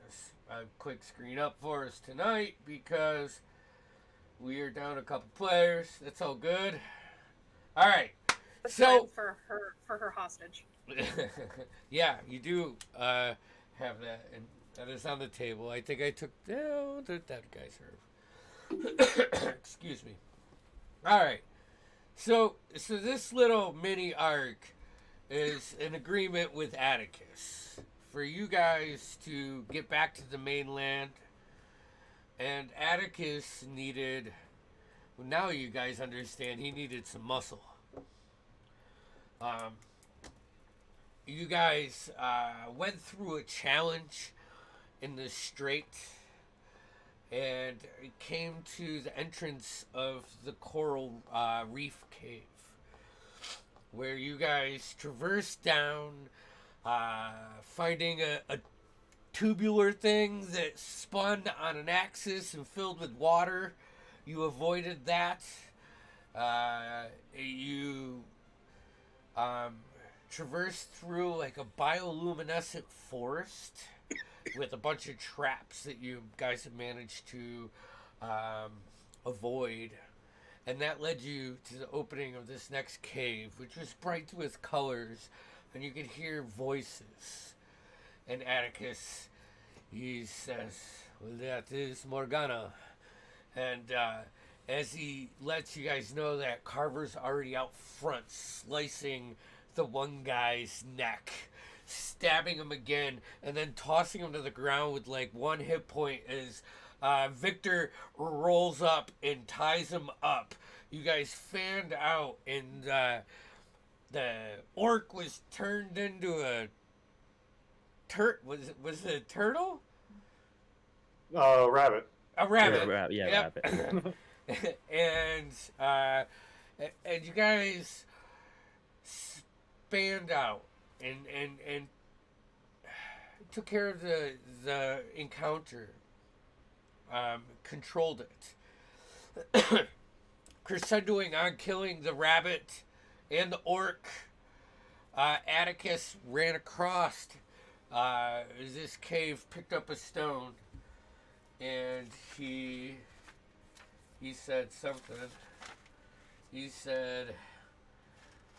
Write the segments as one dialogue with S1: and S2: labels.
S1: Just a quick screen up for us tonight because we are down a couple players. That's all good. All right.
S2: The
S1: So
S2: time for her hostage.
S1: yeah, you do have that, and that is on the table. I think I took that guy's herb. Excuse me. All right. So this little mini arc is an agreement with Atticus for you guys to get back to the mainland. And Atticus needed. Well, now you guys understand he needed some muscle. Um, you guys went through a challenge in the strait and came to the entrance of the coral reef cave, where you guys traversed down, finding a tubular thing that spun on an axis and filled with water. You avoided that. You traversed through like a bioluminescent forest with a bunch of traps that you guys have managed to avoid. And that led you to the opening of this next cave, which was bright with colors, and you could hear voices. And Atticus, he says, "Well, that is Morgana." And as he lets you guys know that Carver's already out front, slicing the one guy's neck, stabbing him again, and then tossing him to the ground with like one hit point as Victor rolls up and ties him up. You guys fanned out, and the orc was turned into a was it a turtle?
S3: Rabbit.
S1: A rabbit.
S4: Yeah,
S1: Yep.
S4: rabbit.
S1: and and you guys spanned out and took care of the encounter, controlled it, crescendoing on killing the rabbit and the orc. Atticus ran across this cave, picked up a stone, and he said something. He said,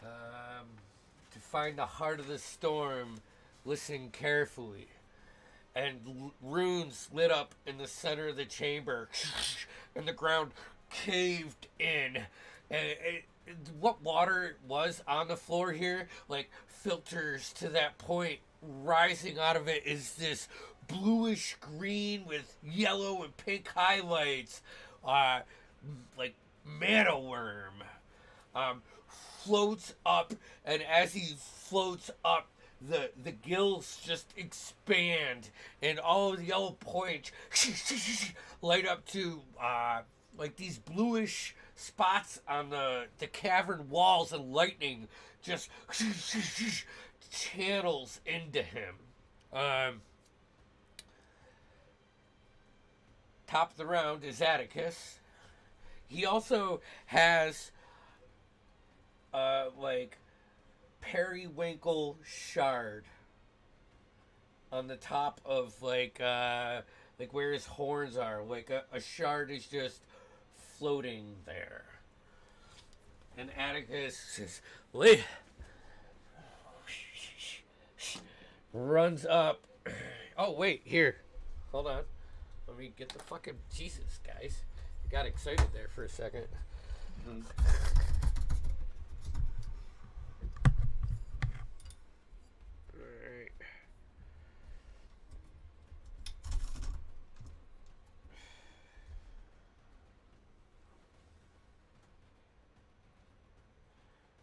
S1: to find the heart of the storm, listen carefully. And runes lit up in the center of the chamber, and the ground caved in. And what water was on the floor here, like, filters to that point. Rising out of it is this bluish green with yellow and pink highlights, like mana worm, floats up, and as he floats up, the gills just expand, and all of the yellow points light up to like these bluish spots on the cavern walls, and lightning just channels into him. Top of the round is Atticus. He also has like periwinkle shard on the top of like where his horns are. Like a shard is just floating there. And Atticus says, "Wait." Runs up. Oh wait, here. Hold on. Let me get the fucking Jesus, guys. I got excited there for a second. Mm-hmm. Alright.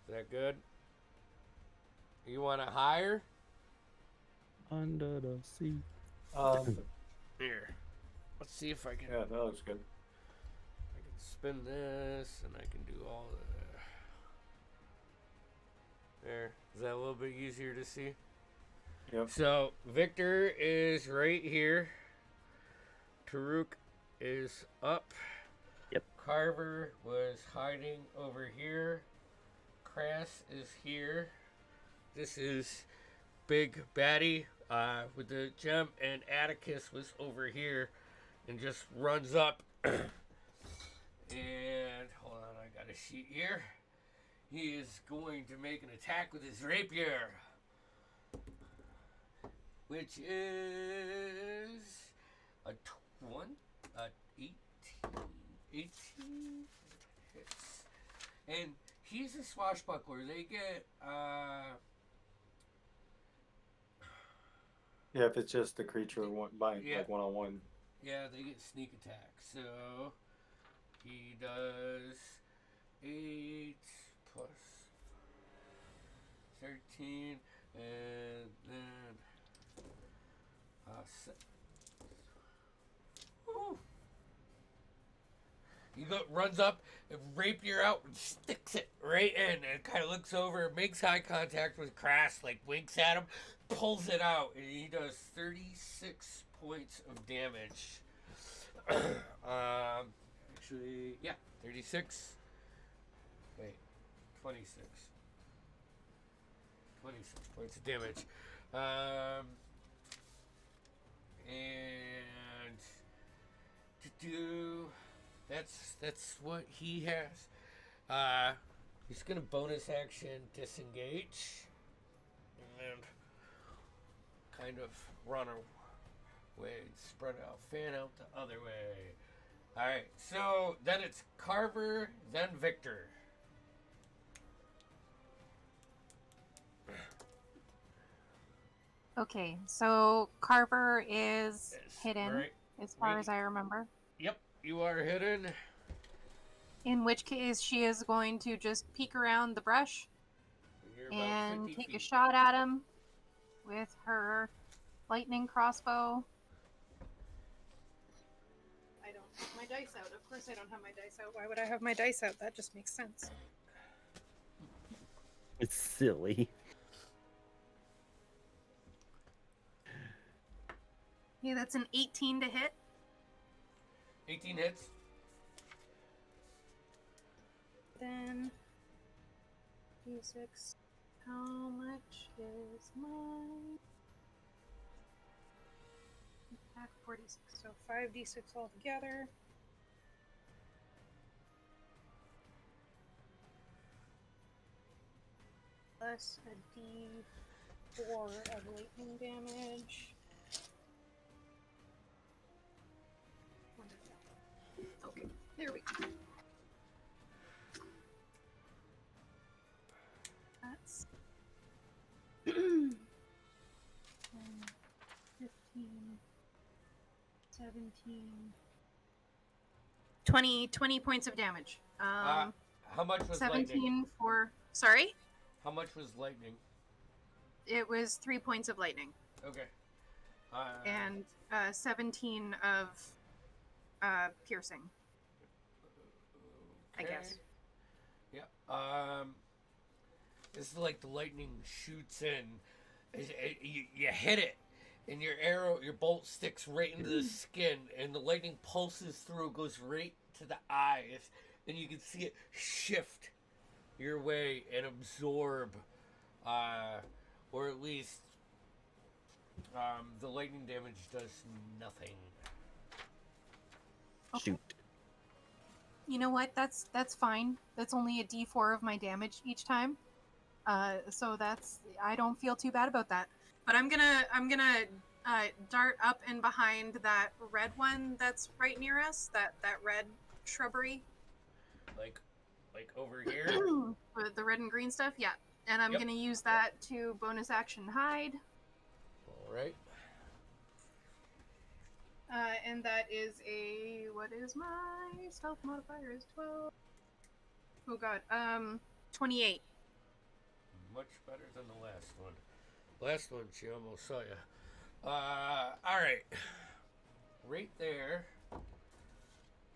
S1: Is that good? You want to hire?
S4: Under the sea.
S1: Here. Let's see if I can.
S3: Yeah, that looks good.
S1: I can spin this, and I can do all the. There. Is that a little bit easier to see?
S3: Yep.
S1: So Victor is right here. Taruk is up.
S4: Yep.
S1: Carver was hiding over here. Crass is here. This is big baddie with the gem, and Atticus was over here and just runs up. And hold on, I got a sheet here. He is going to make an attack with his rapier, which is a 18. 18 hits. And he's a swashbuckler. They get
S3: Yeah, if it's just the creature like one-on-one.
S1: yeah, they get sneak attack. So he does 8 plus 13, and then Woo. He runs up, and rapier out, and sticks it right in, and kind of looks over, makes eye contact with Crass, like winks at him, pulls it out, and he does 36 points of damage. Actually, yeah, 36. Wait, 26. 26 points of damage. And to do, that's what he has. He's gonna bonus action disengage, and kind of run away, spread out, fan out the other way. All right, so then it's Carver, then Victor.
S2: Okay, so Carver is
S1: Yes,
S2: hidden,
S1: right.
S2: as far
S1: Right.
S2: as I remember.
S1: Yep, you are hidden.
S2: In which case, she is going to just peek around the brush
S1: You're about
S2: and
S1: 50
S2: take a
S1: feet.
S2: shot at him with her lightning crossbow. I don't have my dice out. Of course I don't have my dice out. Why would I have my dice out? That just makes sense.
S4: It's silly.
S2: Yeah, that's an 18 to hit.
S1: 18 hits.
S2: Then D6. How much is my attack? 46. So 5d6 altogether. Plus a d4 of lightning damage. Okay, there we go. That's 10, 15, 17, 20 points of damage.
S1: How much was
S2: 17
S1: lightning?
S2: for, sorry?
S1: How much was lightning?
S2: It was 3 points of lightning.
S1: Okay.
S2: And 17 of piercing, I
S1: okay.
S2: guess.
S1: Yeah. This is like the lightning shoots in. You hit it, and your bolt sticks right into the skin, and the lightning pulses through, goes right to the eyes, and you can see it shift your way and absorb, or at least the lightning damage does nothing.
S2: Okay.
S4: Shoot.
S2: You know what? That's fine. That's only a d4 of my damage each time. So I don't feel too bad about that. But I'm gonna dart up and behind that red one that's right near us. That red shrubbery.
S1: Like over here.
S2: With the red and green stuff. Yeah. And I'm
S1: Yep.
S2: gonna use that to bonus action hide.
S1: All right.
S2: And that is what is my stealth modifier? Is 12. Oh god. 28.
S1: Much better than the last one. Last one, she almost saw you. Alright. Right there,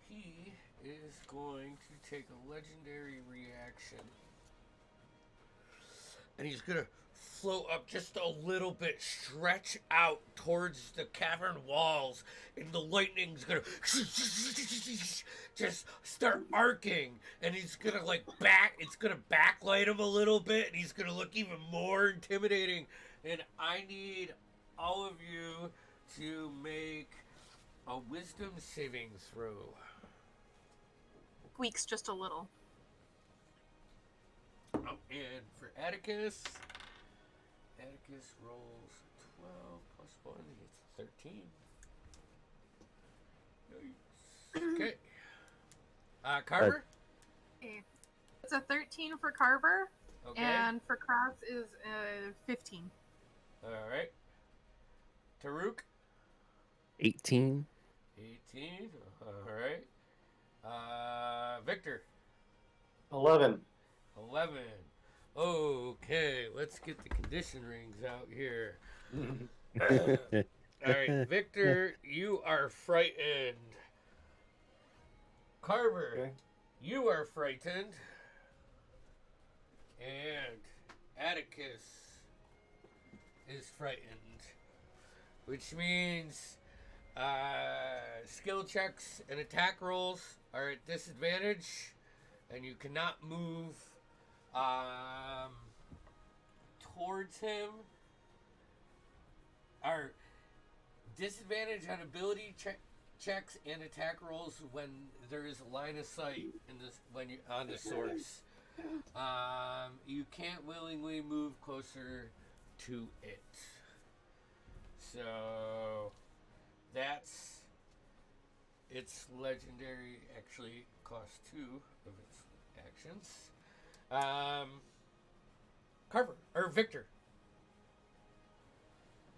S1: he is going to take a legendary reaction. And he's going to float up just a little bit, stretch out towards the cavern walls, and the lightning's going to just start arcing, and he's going to it's going to backlight him a little bit, and he's going to look even more intimidating And I need all of you to make a wisdom saving throw.
S2: Squeaks just a little.
S1: Oh, and for Atticus rolls 12 plus 1, he gets 13. Nice. Okay. Carver?
S2: Okay. It's a 13 for Carver,
S1: Okay.
S2: and for Kratz is 15.
S1: Alright. Taruk?
S4: 18.
S1: 18. Alright. Victor?
S3: 11.
S1: 11. Okay, let's get the condition rings out here. Alright, Victor, you are frightened. Carver,
S3: Okay.
S1: you are frightened. And Atticus is frightened. Which means skill checks and attack rolls are at disadvantage. And you cannot move towards him. Or disadvantage on ability checks and attack rolls when there is a line of sight in this when you're on the source. You can't willingly move closer to it. So that's its legendary. Actually, costs 2 of its actions. Carver or Victor.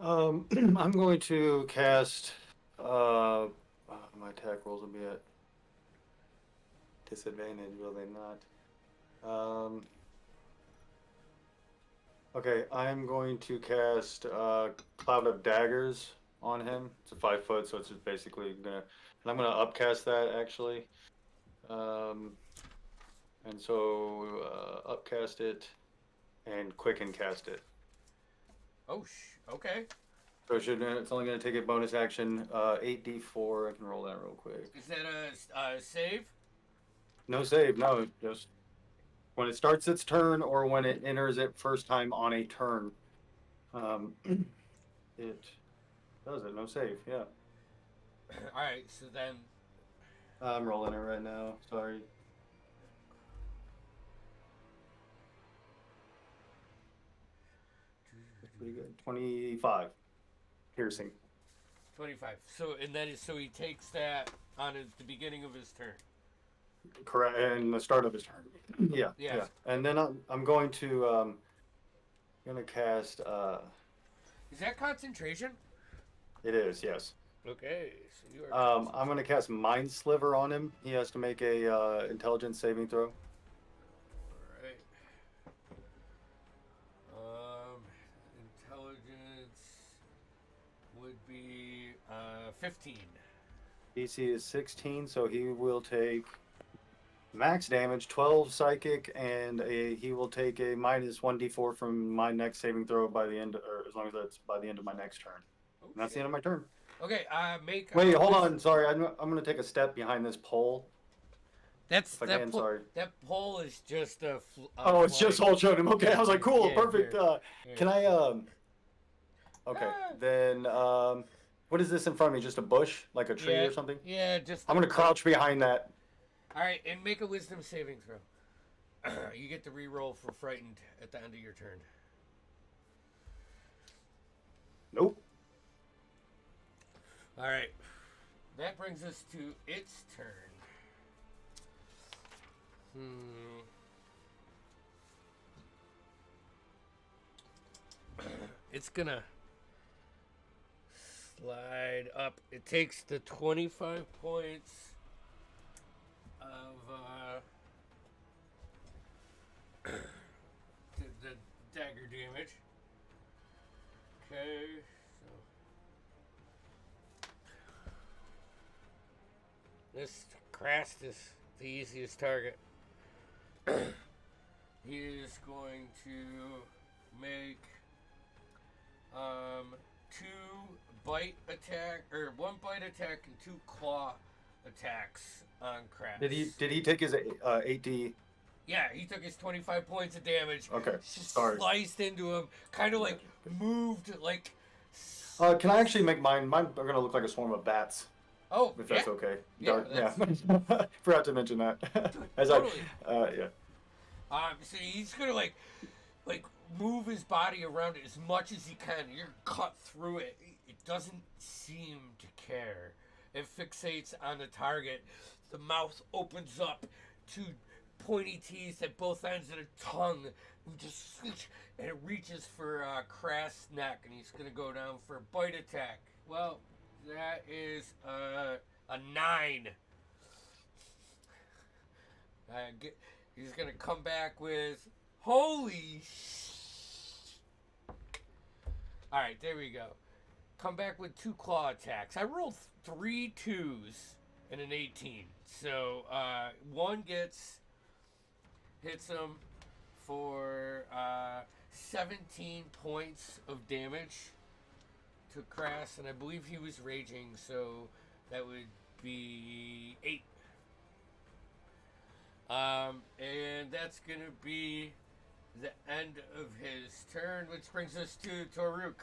S3: I'm going to cast. My attack rolls will be at disadvantage, will they not? Okay, I'm going to cast Cloud of Daggers on him. It's a 5 foot, so it's just basically gonna. And I'm gonna upcast that actually. And so upcast it and quicken cast it.
S1: Oh, okay.
S3: So it's only going to take a bonus action, 8d4. I can roll that real quick.
S1: Is that a save?
S3: No save, no. Just when it starts its turn or when it enters it first time on a turn. It does it. No save, yeah.
S1: Alright, so then...
S3: I'm rolling it right now. Sorry. That's pretty good. 25. Piercing.
S1: 25. So, and that is, so he takes that on the beginning of his turn.
S3: Correct, and the start of his turn. Yeah. And then I'm going to cast.
S1: Is that concentration?
S3: It is, yes.
S1: Okay, so you are.
S3: I'm going to cast Mind Sliver on him. He has to make a intelligence saving throw.
S1: Alright. Intelligence would be 15.
S3: DC is 16, so he will take max damage, 12 psychic, and he will take a minus 1d4 from my next saving throw by the end, or as long as that's by the end of my next turn.
S1: Oh,
S3: and that's the end of my turn.
S1: Okay, make.
S3: Wait, hold on. Sorry, I'm going to take a step behind this pole.
S1: That's that.
S3: Sorry.
S1: That pole is just a.
S3: It's just hold showed him. Okay, I was like, cool,
S1: Yeah,
S3: perfect.
S1: here.
S3: Can I? Okay, then what is this in front of me? Just a bush, like a tree or something?
S1: Yeah, just.
S3: I'm gonna crouch behind that.
S1: All right, and make a wisdom saving throw. You get to re-roll for frightened at the end of your turn.
S3: Nope.
S1: All right, that brings us to its turn. It's gonna slide up. It takes the 25 points of the dagger damage. Okay, so this Krast is the easiest target. He is going to make 2 bite attack or 1 bite attack and 2 claw attacks on Krast.
S3: Did he take his 8d
S1: Yeah, he took his 25 points of damage.
S3: Okay,
S1: Just
S3: sorry.
S1: sliced into him, kind of like moved like.
S3: Can I actually make mine? Mine are gonna look like a swarm of bats,
S1: Oh,
S3: if
S1: yeah,
S3: that's okay.
S1: Yeah,
S3: Yeah. Forgot to mention that. As
S1: totally.
S3: Yeah.
S1: So he's gonna like move his body around it as much as he can. You're cut through it. It doesn't seem to care. It fixates on the target. The mouth opens up, two pointy teeth at both ends of the tongue. And just and it reaches for Crass' neck, and he's gonna go down for a bite attack. Well, that is a 9. He's gonna come back with holy. All right, there we go. Come back with 2 claw attacks. I rolled 3 2s and an 18. So one hits him for 17 points of damage to Crass, and I believe he was raging, so that would be 8. And that's gonna be the end of his turn, which brings us to Toruk.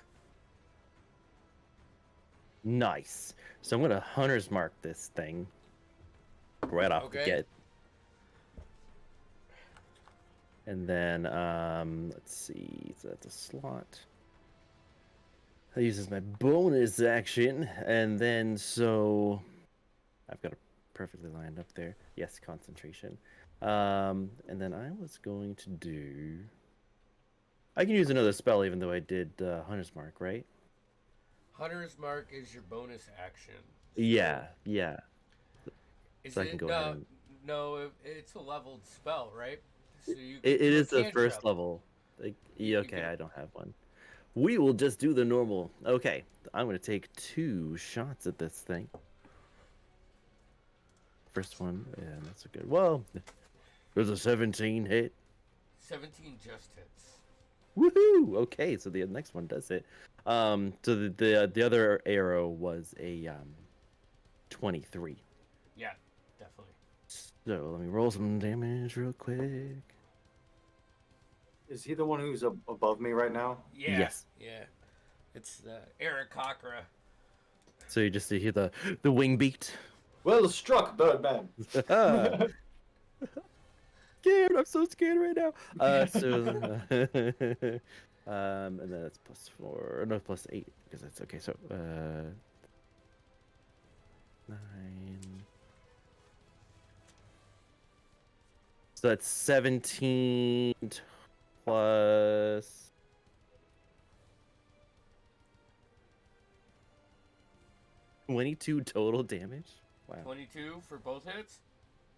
S4: Nice. So I'm gonna hunter's mark this thing right off the
S1: Okay.
S4: get. And then let's see, so that's a slot. That uses my bonus action, and then so I've got it perfectly lined up there. Yes, concentration. And then I was going to do. I can use another spell even though I did hunter's mark, right?
S1: Hunter's Mark is your bonus action.
S4: Yeah, yeah.
S1: Is
S4: So I
S1: it
S4: can go
S1: no?
S4: ahead and...
S1: No, it's a leveled spell, right? So you can
S4: It
S1: do a
S4: is the
S1: cantrip.
S4: first level. Like, yeah, okay,
S1: can-
S4: I don't have one. We will just do the normal. Okay, I'm gonna take 2 shots at this thing. First one, yeah, that's a good. Well, there's a 17 hit.
S1: 17 just hits.
S4: Woohoo! Okay, so the next one does it. So the other arrow was a 23.
S1: Yeah, definitely.
S4: So let me roll some damage real quick.
S3: Is he the one who's above me right now?
S1: Yeah.
S4: Yes.
S1: Yeah. It's Eric Cochra.
S4: So you just hear the wing beat.
S3: Well struck, Birdman.
S4: Scared! I'm so scared right now. And then that's +4, no, +8 because that's okay. So 9. So that's 17 plus 22 total damage. Wow.
S1: 22 for both hits.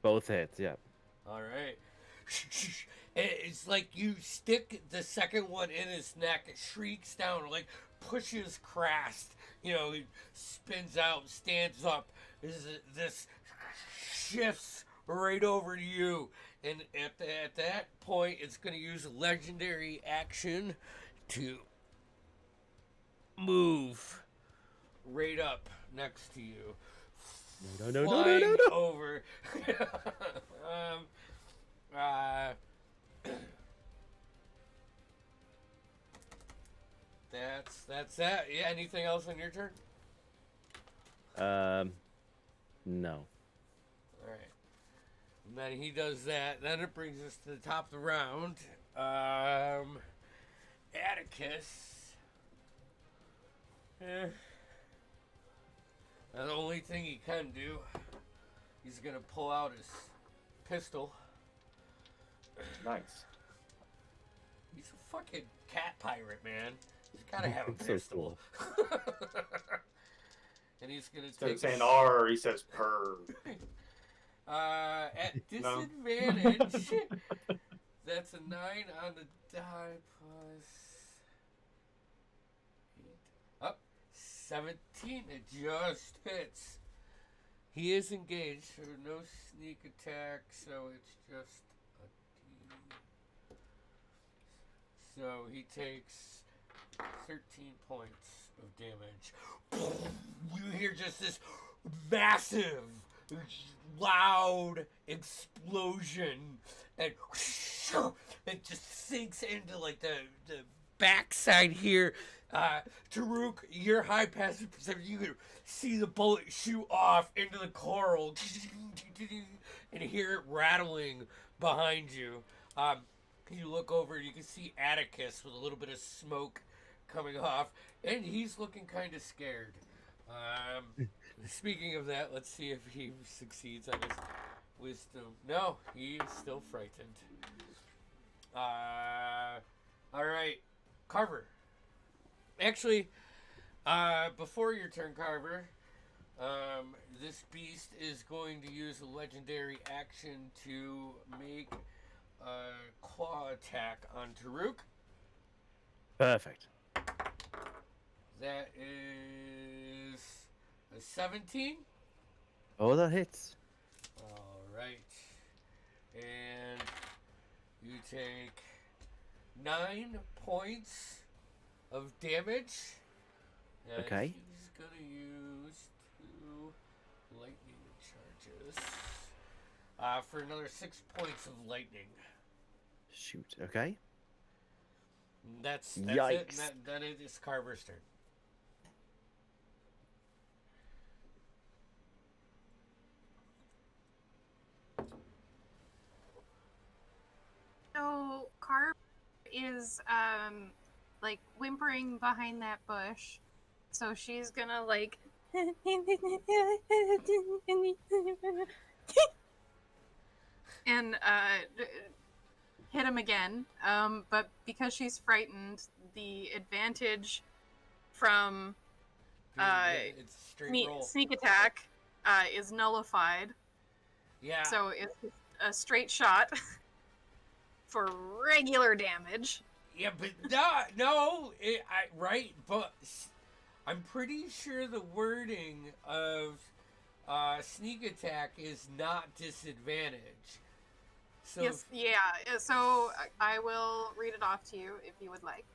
S4: Both hits, yeah.
S1: All right. It's like you stick the second one in his neck, it shrieks down, like pushes Crass. You know, he spins out, stands up. This shifts right over to you. And at that point, it's going to use a legendary action to move right up next to you.
S4: No,
S1: Flying over. That's that. Yeah. Anything else on your turn?
S4: No.
S1: All right. And then he does that. Then it brings us to the top of the round. Atticus. And the only thing he can do, he's gonna pull out his pistol.
S3: Nice.
S1: He's a fucking cat pirate, man. He's gotta have a
S4: So
S1: pistol. And he's gonna
S3: Instead
S1: take
S3: of saying R, he says purr.
S1: at
S3: No.
S1: disadvantage. That's a 9 on the die plus 8. Up 17. It just hits. He is engaged, so no sneak attack, so it's just a D. So he takes 13 points of damage. You hear just this massive, loud explosion and it just sinks into like the backside here. Taruk, your high passive perception, you can see the bullet shoot off into the coral and hear it rattling behind you. You look over, you can see Atticus with a little bit of smoke coming off, and he's looking kind of scared. Speaking of that, let's see if he succeeds on his wisdom. No, he is still frightened. All right, Carver. Actually, before your turn, Carver, this beast is going to use a legendary action to make a claw attack on Taruk.
S4: Perfect.
S1: That is a 17.
S4: Oh, that hits.
S1: All right. And you take 9 points of damage. And
S4: Okay.
S1: he's going to use 2 lightning charges for another 6 points of lightning.
S4: Shoot. Okay.
S1: That's
S4: Yikes.
S1: it. And then it is Carver's turn.
S2: So Carp is like whimpering behind that bush. So she's gonna like and hit him again. But because she's frightened, the advantage from
S1: It's a straight roll.
S2: sneak attack is nullified.
S1: Yeah.
S2: So it's a straight shot for regular damage.
S1: Yeah, but right, but I'm pretty sure the wording of sneak attack is not disadvantage. So
S2: Yes, yeah. So I will read it off to you if you would like.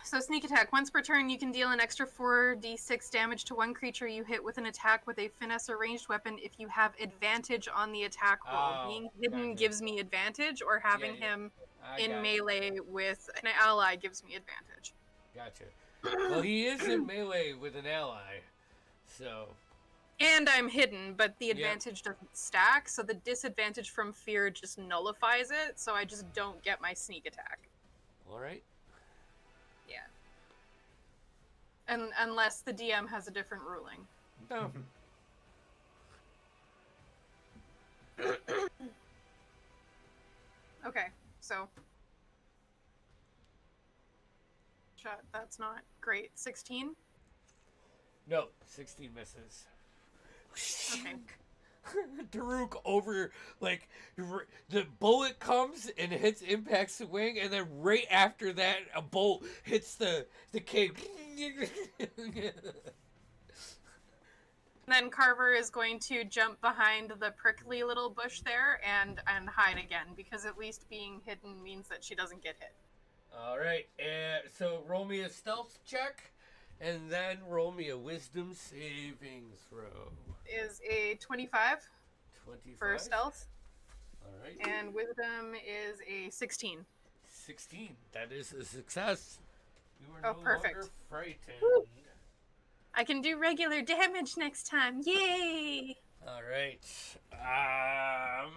S2: So sneak attack. Once per turn, you can deal an extra 4d6 damage to one creature you hit with an attack with a finesse or ranged weapon if you have advantage on the attack roll.
S1: Oh,
S2: Being hidden
S1: gotcha.
S2: gives me advantage, or having
S1: Yeah,
S2: him
S1: I
S2: in
S1: got it.
S2: melee with an ally gives me advantage.
S1: Gotcha. Well, he is in melee with an ally, so
S2: And I'm hidden, but the
S1: Yep.
S2: advantage doesn't stack, so the disadvantage from fear just nullifies it, so I just don't get my sneak attack.
S1: all right.
S2: Yeah. And unless the DM has a different ruling.
S1: No.
S2: Okay, so shot, that's not great. 16?
S1: No, 16 misses.
S2: Okay.
S1: Daruk over, like, the bullet comes and hits, impacts the wing, and then right after that, a bolt hits the cave.
S2: Then Carver is going to jump behind the prickly little bush there and hide again, because at least being hidden means that she doesn't get hit.
S1: All right, so roll me a stealth check, and then roll me a wisdom saving throw.
S2: Is a 25
S1: 25
S2: for stealth,
S1: All right,
S2: and wisdom is a 16.
S1: 16. That is a success. You are
S2: Oh,
S1: no
S2: perfect.
S1: longer frightened.
S2: Woo. I can do regular damage next time. Yay!
S1: All right. I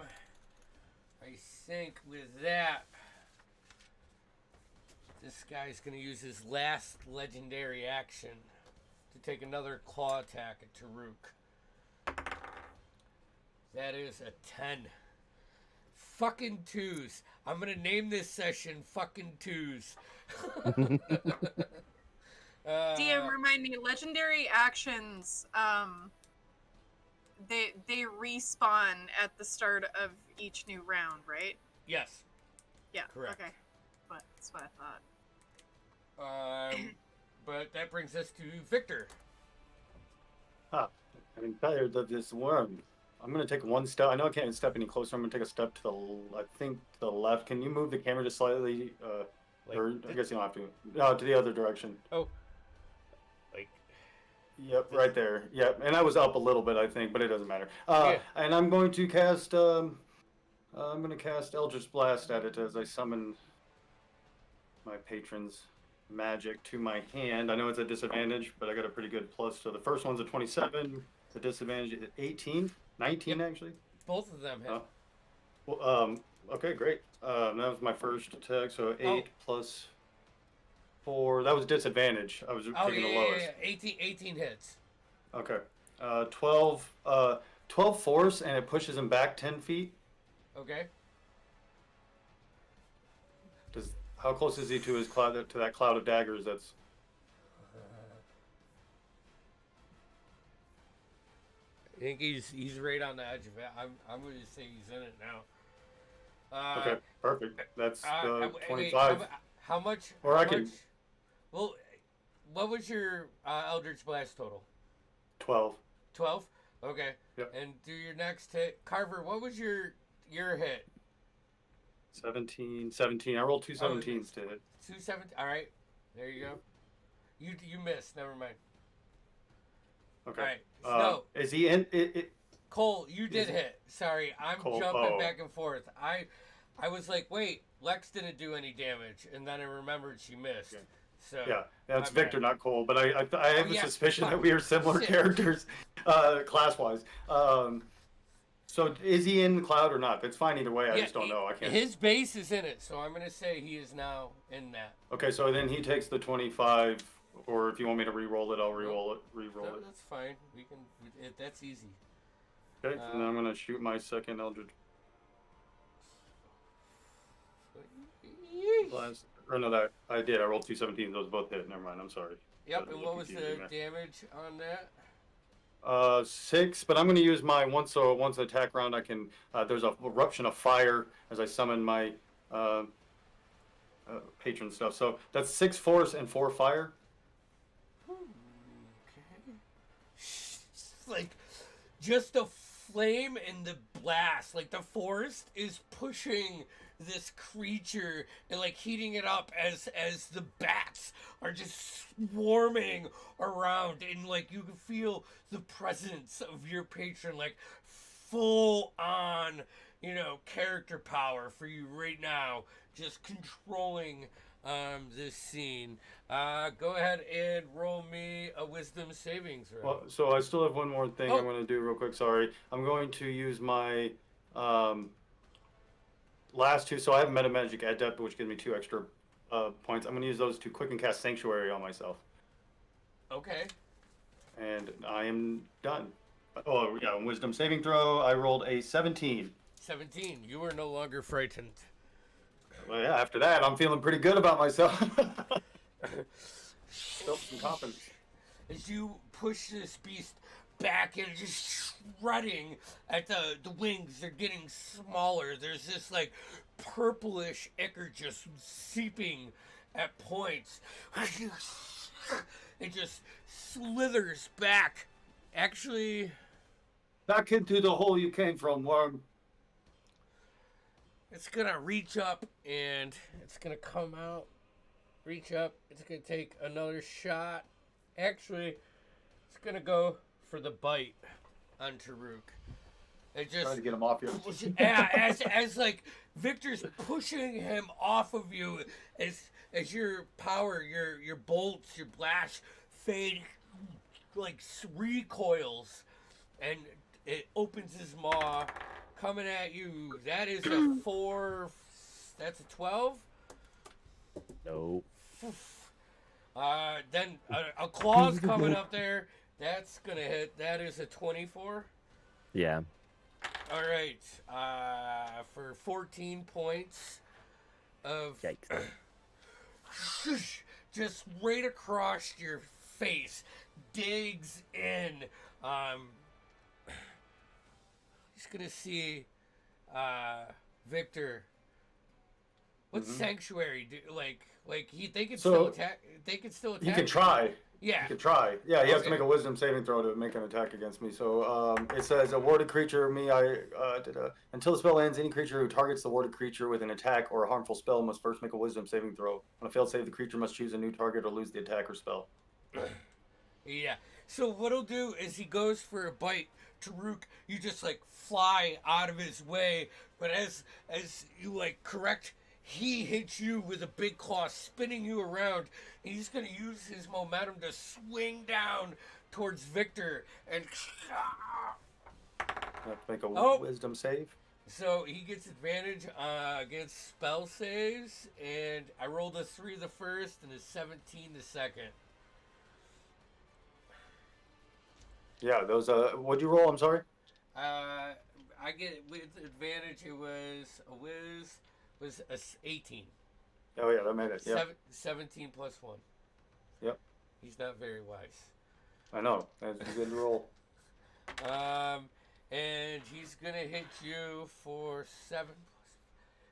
S1: think with that, this guy's going to use his last legendary action to take another claw attack at Taruk. That is a 10. Fucking twos. I'm going to name this session Fucking Twos.
S2: DM, remind me, legendary actions, they respawn at the start of each new round, right?
S1: Yes.
S2: Yeah.
S1: Correct.
S2: Okay. But that's what I thought.
S1: But that brings us to Victor.
S3: I'm tired of this worm. I'm gonna take one step. I know I can't step any closer. I'm gonna take a step to the, I think, to the left. Can you move the camera just slightly?
S1: Like
S3: Or I
S1: this?
S3: guess you don't have to. No, to the other direction.
S1: Oh. Like.
S3: Yep, right there. Yep, and I was up a little bit, I think, but it doesn't matter.
S1: Yeah.
S3: And I'm going to cast. I'm going to cast Eldritch Blast at it as I summon my patron's magic to my hand. I know it's a disadvantage, but I got a pretty good plus. So the first one's a 27. The disadvantage is 18, 19
S1: Yep.
S3: actually.
S1: Both of them hit.
S3: Well, okay, great. That was my first attack. So 8 plus 4. That was disadvantage. I was taking the lowest.
S1: 18 hits.
S3: Okay. 12 force, and it pushes him back 10 feet.
S1: Okay.
S3: How close is he to his cloud, to that cloud of daggers? That's
S1: I think he's right on the edge of it. I'm going to say he's in it now.
S3: okay. Perfect. That's
S1: wait,
S3: 25.
S1: how much?
S3: Or
S1: how
S3: I can-
S1: much- Well, what was your Eldritch Blast total?
S3: 12.
S1: 12. Okay.
S3: Yep.
S1: And do your next hit, Carver. What was your hit?
S3: 17. I rolled two 17s to hit.
S1: 217. All right. There you go. You missed. Never mind.
S3: Okay.
S1: All right. No,
S3: Is he in?
S1: Cole, you did hit. Sorry, I'm
S3: Cole,
S1: jumping
S3: oh.
S1: back and forth. I was like, wait, Lex didn't do any damage, and then I remembered she missed.
S3: Okay.
S1: So
S3: Yeah, that's
S1: my
S3: Victor,
S1: bad.
S3: not Cole. But I have a
S1: yeah,
S3: suspicion
S1: fuck.
S3: that we are similar
S1: Shit.
S3: characters, class-wise. So is he in the cloud or not? That's fine either way. I just don't know. I can't.
S1: His base is in it, so I'm gonna say he is now in that.
S3: Okay, so then he takes the 25, or if you want me to re-roll it, I'll re-roll it.
S1: No, that's fine. We can. That's easy.
S3: Okay, and then I'm gonna shoot my second Eldritch Blast. Or no, that I did. I rolled two 17s. Those both hit. Never mind. I'm sorry.
S1: Yep.
S3: That
S1: And
S3: was
S1: what was the
S3: confusing there.
S1: damage on that?
S3: 6, but I'm going to use my once an attack round. I can. There's a eruption of fire as I summon my patron stuff. So that's 6 force and 4 fire.
S1: Okay. Like, just the flame and the blast. Like, the forest is pushing this creature and, like, heating it up as the bats are just swarming around. And, like, you can feel the presence of your patron, like, full on, character power for you right now. Just controlling this scene. Go ahead and roll me a wisdom savings roll.
S3: Well, so I still have one more thing I'm going to do real quick. Sorry, I'm going to use my last 2. So I have meta magic adept, which gives me 2 extra points. I'm going to use those to quicken cast sanctuary on myself.
S1: Okay.
S3: And I am done. Oh yeah, wisdom saving throw. I rolled a 17.
S1: 17. You are no longer frightened.
S3: Well, yeah. After that, I'm feeling pretty good about myself. Built some confidence.
S1: As you push this beast back and just shredding at the wings, they're getting smaller. There's this like purplish ichor just seeping at points. It just slithers back. Actually,
S3: Back into the hole you came from, worm.
S1: it's gonna reach up and it's gonna come out. Reach up. It's gonna take another shot. Actually, it's gonna go for the bite on Taruk. It just
S3: Trying to get him off you.
S1: yeah, as like Victor's pushing him off of you, as your power, your bolts, your blast fade, like recoils, and it opens his maw, coming at you. That is a 4. That's a 12.
S4: No.
S1: Then a claw's coming up there. That's gonna hit. That is a 24.
S4: Yeah.
S1: All right. For 14 points of
S4: Yikes.
S1: just right across your face, digs in. He's gonna see Victor. What's sanctuary do? Like they can still attack. They can still attack.
S3: He can try.
S1: Yeah.
S3: He can try. Yeah, he has to
S1: Okay.
S3: make a wisdom saving throw to make an attack against me. So it says, a warded creature, until the spell ends, any creature who targets the warded creature with an attack or a harmful spell must first make a wisdom saving throw. On a failed save, the creature must choose a new target or lose the attack or spell.
S1: Yeah. So what he'll do is he goes for a bite. Taruk, you just like fly out of his way, but as you like correct, he hits you with a big claw, spinning you around. And he's gonna use his momentum to swing down towards Victor and.
S3: Have to make a
S1: Oh.
S3: wisdom save.
S1: So he gets advantage against spell saves, and I rolled a 3 the first and a 17 the second.
S3: Yeah, those. What'd you roll? I'm sorry.
S1: I get with advantage. It was a whiz was a 18.
S3: Oh yeah, that made it. Yeah.
S1: 17 plus 1.
S3: Yep.
S1: He's not very wise.
S3: I know. That's a good roll.
S1: And he's gonna hit you for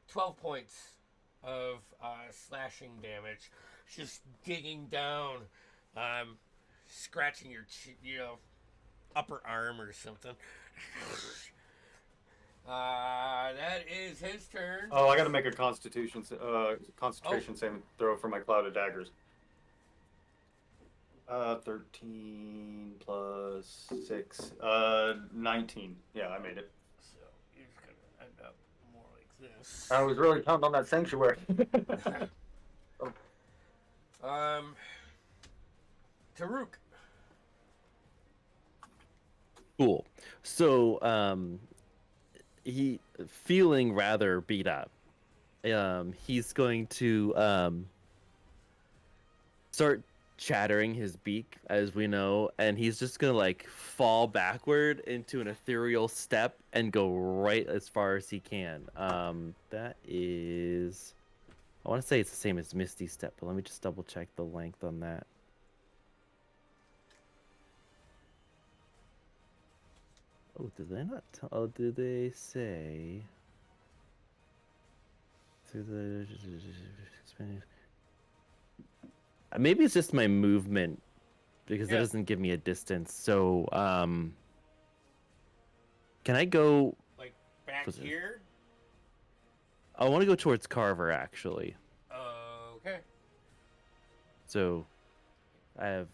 S1: 12 points of slashing damage. Just digging down, scratching your upper arm or something. That is his turn.
S3: Oh, I got to make a concentration saving throw for my clouded daggers. 13 plus 6, 19. Yeah, I made it.
S1: So he's gonna end up more like this.
S3: I was really counting on that sanctuary.
S1: Taruk.
S4: Cool. So, he feeling rather beat up. He's going to start chattering his beak, as we know, and he's just gonna like fall backward into an ethereal step and go right as far as he can. That is, I want to say it's the same as Misty Step, but let me just double check the length on that. Oh, did they not tell? Oh, did they say? Through the maybe it's just my movement because that doesn't give me a distance. So, can I go
S1: Like back here?
S4: I want to go towards Carver actually.
S1: Okay.
S4: So, I have,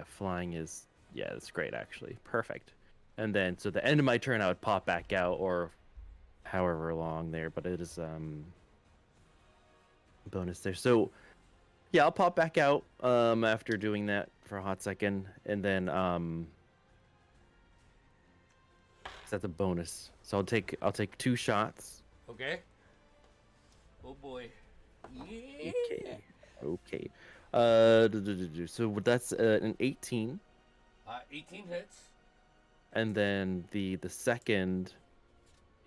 S4: flying is, that's great actually, perfect. And then, so the end of my turn, I would pop back out, or however long there, but it is bonus there. So, yeah, I'll pop back out after doing that for a hot second, and then that's a bonus. So I'll take 2 shots.
S1: Okay. Oh boy. Yeah.
S4: Okay. So that's an 18.
S1: 18 hits.
S4: And then the second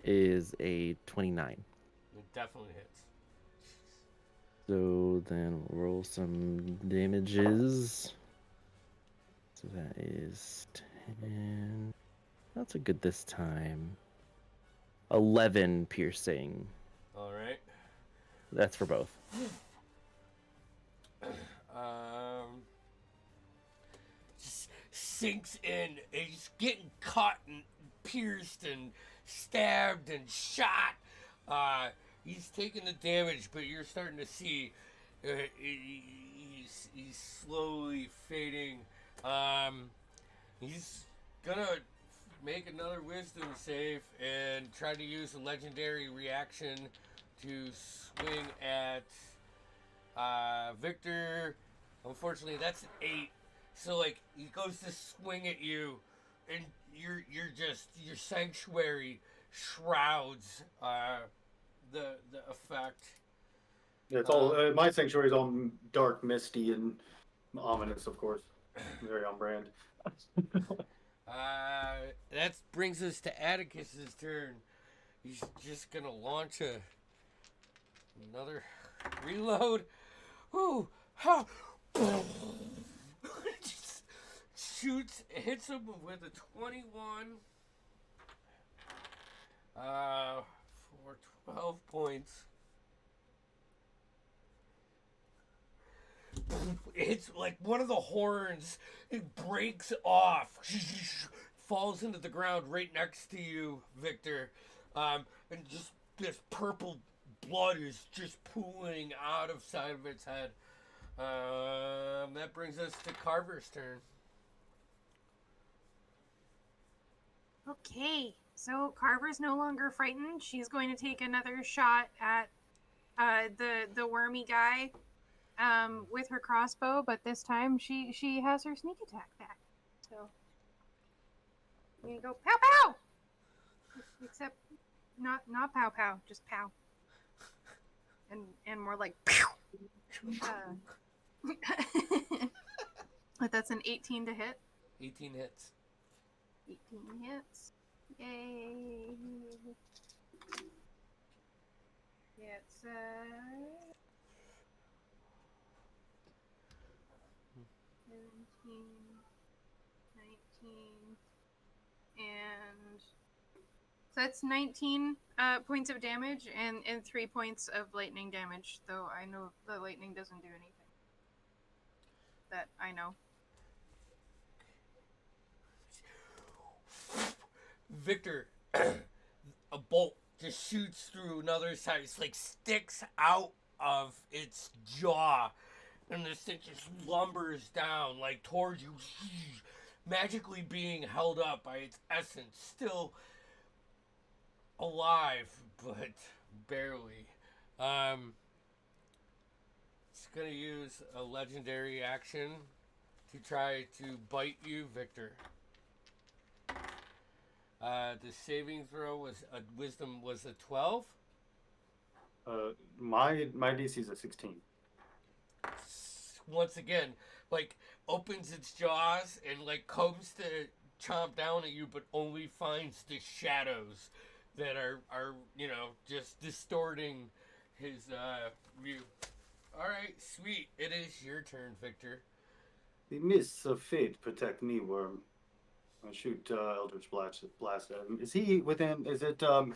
S4: is a 29.
S1: It definitely hits.
S4: So then we'll roll some damages. So that is 10. Not so good this time. 11 piercing.
S1: All right.
S4: That's for both.
S1: Just sinks in. And he's getting caught and pierced and stabbed and shot. He's taking the damage, but you're starting to see he's slowly fading. He's gonna make another wisdom save and try to use a legendary reaction to swing at Victor. Unfortunately, that's an 8. So like he goes to swing at you, and your sanctuary shrouds the effect.
S3: Yeah, it's all my sanctuary is all dark, misty, and ominous, of course. Very on brand.
S1: That brings us to Atticus's turn. He's just gonna launch another reload. Ooh, ha! Just shoots, hits him with a 21. For 12 points. It's like one of the horns. It breaks off, falls into the ground right next to you, Victor, and just this purple blood is just pooling out of side of its head. That brings us to Carver's turn.
S2: Okay, so Carver's no longer frightened. She's going to take another shot at the wormy guy with her crossbow, but this time she has her sneak attack back. So I'm gonna go pow pow. Except not pow pow, just pow. And more like pow. But that's an 18 to hit.
S1: 18 hits.
S2: 18 hits. Yay. It's 17, 19, and so that's 19 points of damage and 3 points of lightning damage, though I know the lightning doesn't do anything. That I know.
S1: Victor, a bolt just shoots through another side. It's like sticks out of its jaw, and this thing just lumbers down like towards you, magically being held up by its essence, still alive, but barely. It's gonna use a legendary action to try to bite you, Victor. The saving throw was a wisdom was a 12.
S3: My DC is a 16.
S1: Once again, like opens its jaws and like comes to chomp down at you, but only finds the shadows that are just distorting his view. All right, sweet. It is your turn, Victor.
S3: The mists of fate protect me, worm. I shoot Eldritch Blast at him. Is he within? Is it do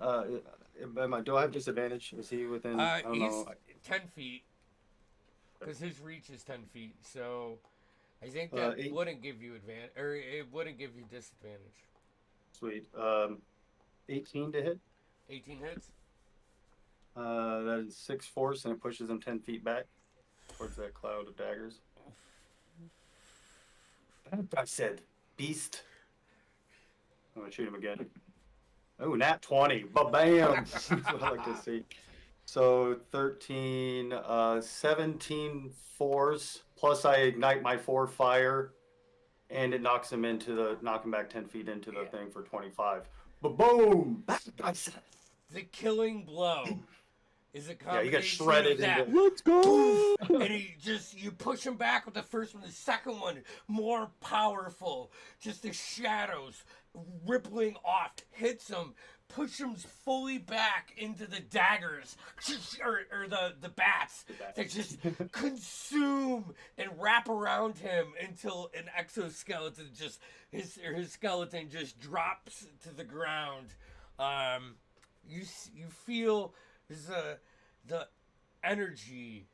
S3: I have disadvantage? Is he within? I don't
S1: He's
S3: know.
S1: 10 feet because his reach is 10 feet. So I think that wouldn't give you advantage, or it wouldn't give you disadvantage.
S3: Sweet. 18 to hit.
S1: 18 hits.
S3: That is 6 force, and it pushes him 10 feet back towards that cloud of daggers. I said, beast. I'm gonna shoot him again. Oh, nat 20. Ba-bam! That's what I like to see. So 13, 17 force, plus I ignite my 4 fire, and it knocks him back 10 feet into the thing for 25. Ba-boom!
S1: The killing blow is a combination
S3: Yeah, you got shredded
S1: of that.
S3: into.
S4: Let's go!
S1: And you push him back with the first one. The second one, more powerful. Just the shadows rippling off, hits him, push him fully back into the daggers, or the bats that just consume and wrap around him until an exoskeleton his skeleton just drops to the ground. You feel the energy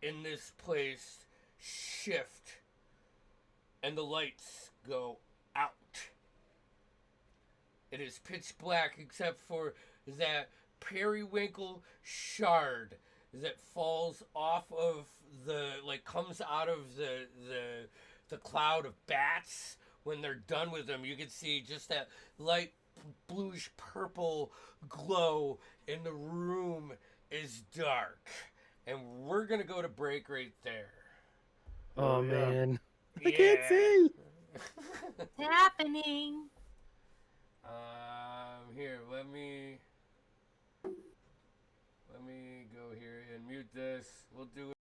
S1: in this place shift, and the lights go out. It is pitch black except for that periwinkle shard that falls off of comes out of the cloud of bats. When they're done with them, you can see just that light bluish purple glow, and the room is dark. And we're gonna go to break right there.
S4: Oh,
S3: yeah.
S4: man. I
S1: Yeah.
S4: can't see!
S2: It's happening.
S1: Here, let me go here and mute this. We'll do it.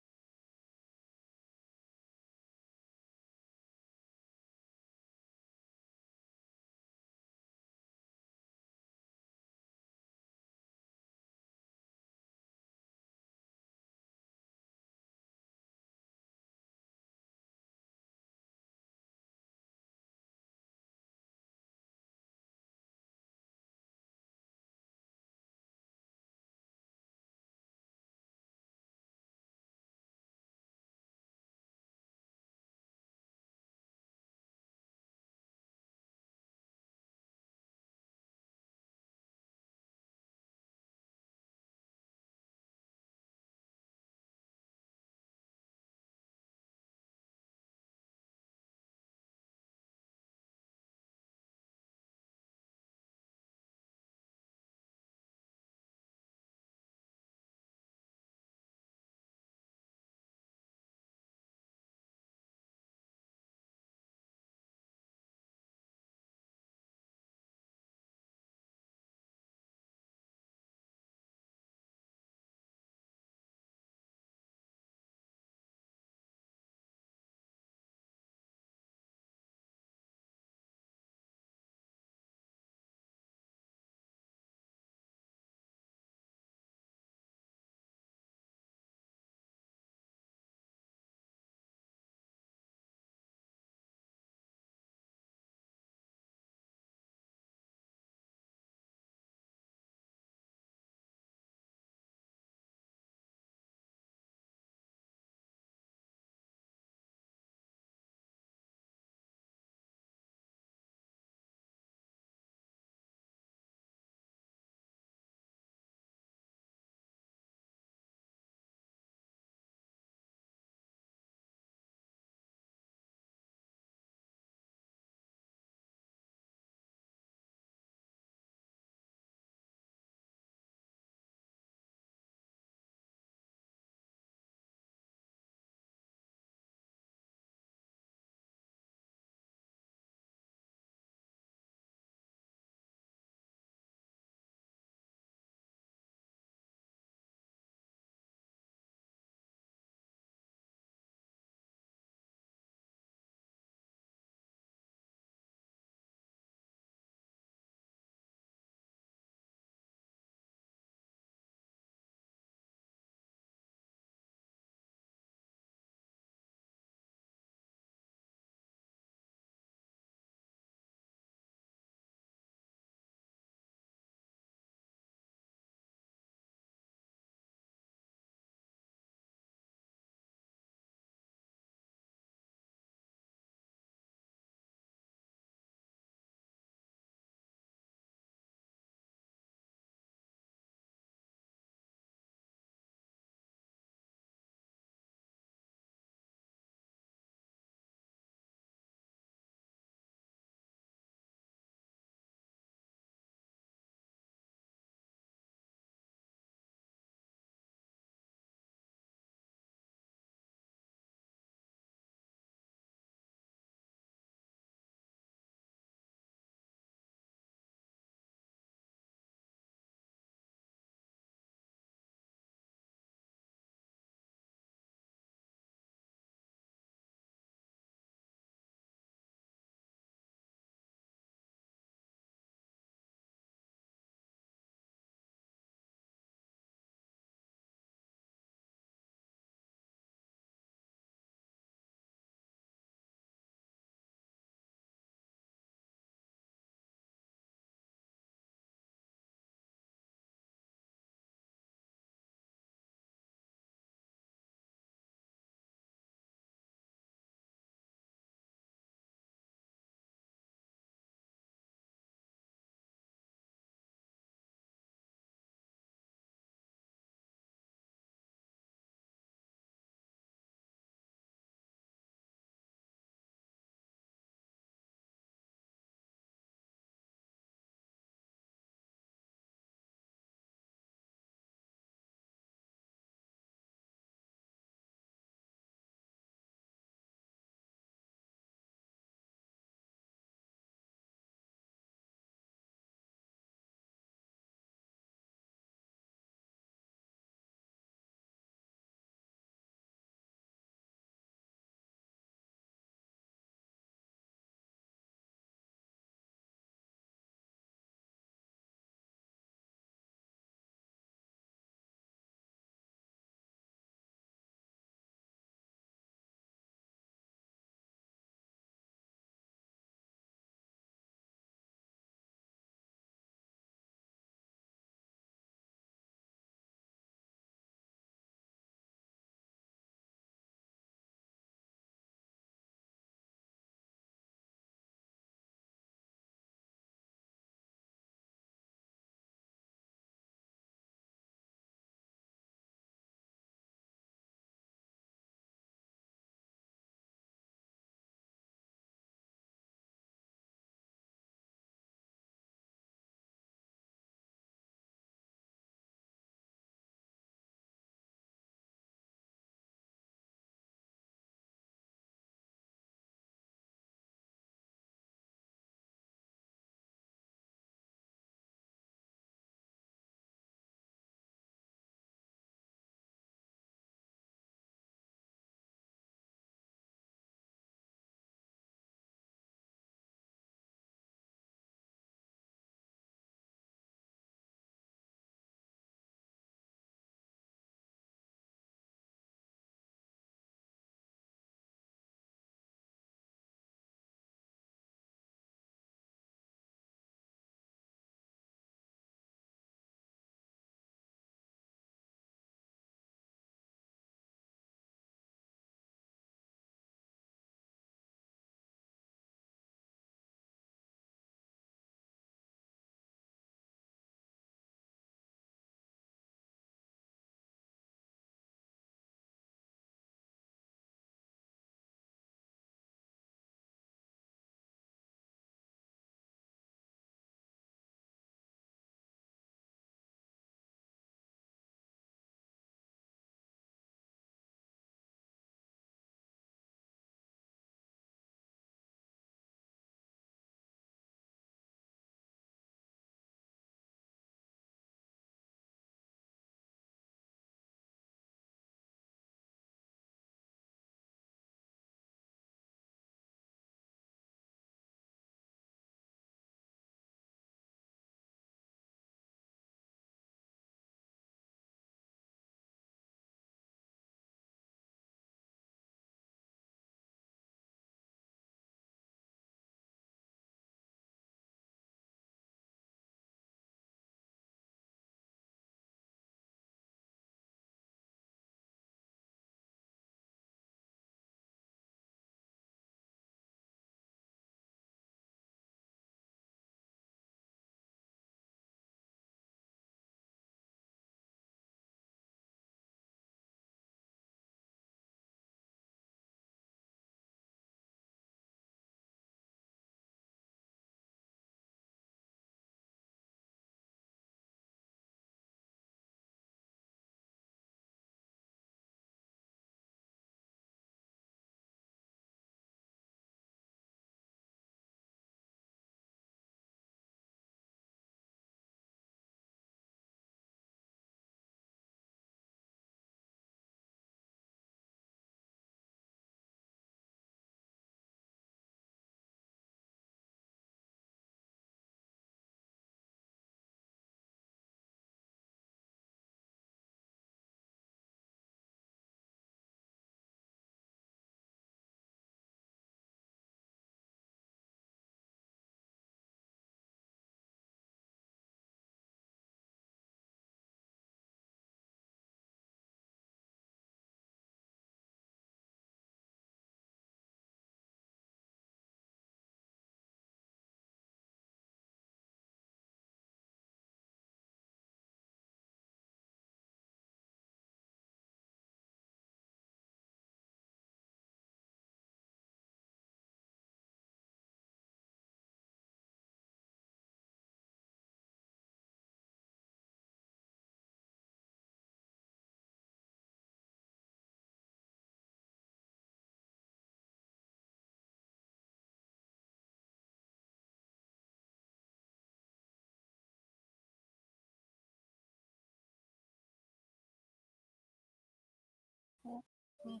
S1: Okay.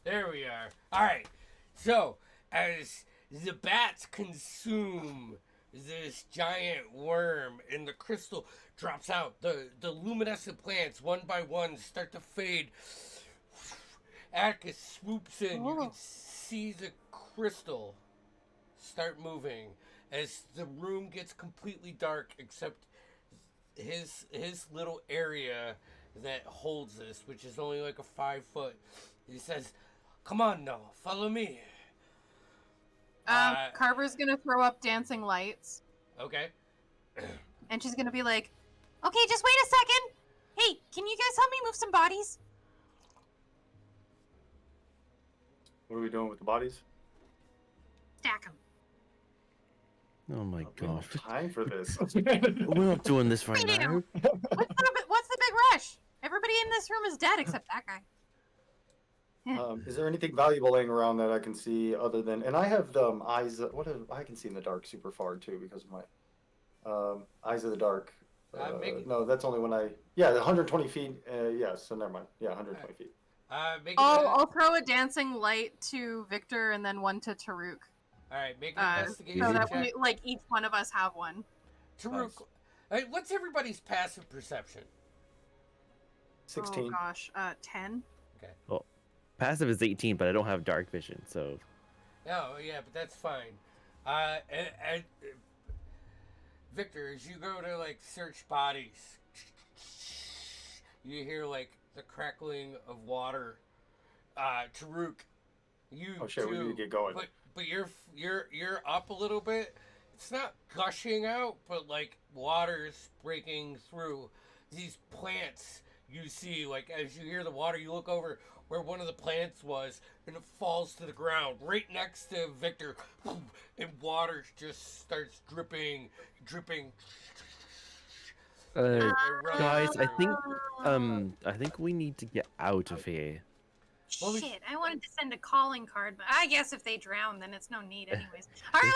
S1: There we are. Alright. So, as the bats consume this giant worm and the crystal drops out, the luminescent plants, one by one, start to fade. Atticus swoops in. You can see the crystal start moving as the room gets completely dark except his little area that holds this, which is only like a 5 foot. He says, "Come on now, follow me."
S2: Carver's gonna throw up dancing lights,
S1: Okay.
S2: and she's gonna be like, "Okay, just wait a second. Hey, can you guys help me move some bodies?
S3: What are we doing with the bodies?
S2: Stack them."
S4: Oh my
S3: We don't
S4: gosh.
S3: have time for this.
S4: We're not doing this right
S2: We
S4: now.
S2: do. What's the big rush? Everybody in this room is dead except that guy.
S3: Is there anything valuable laying around that I can see other than? And I have eyes. I can see in the dark super far too because of my eyes of the dark. No, that's only when I. Yeah, 120 feet. Yes, so never mind. Yeah, 120 feet.
S2: I'll throw a dancing light to Victor and then one to Taruk.
S1: All right, make an investigation
S2: So that
S1: check.
S2: we, each one of us have one.
S1: Taruk, what's everybody's passive perception?
S3: 16.
S2: Oh gosh, 10.
S1: Okay.
S4: Well, passive is 18, but I don't have dark vision, so.
S1: Oh, yeah, but that's fine. Victor, as you go to like search bodies, you hear like the crackling of water. Taruk, you
S3: Oh shit,
S1: too,
S3: we need to get going.
S1: but you're up a little bit. It's not gushing out, but like water's breaking through these plants. You see, like as you hear the water, you look over where one of the plants was, and it falls to the ground right next to Victor, and water just starts dripping.
S4: Guys, I think we need to get out of here.
S2: Shit, I wanted to send a calling card, but I guess if they drown, then it's no need anyways. All right,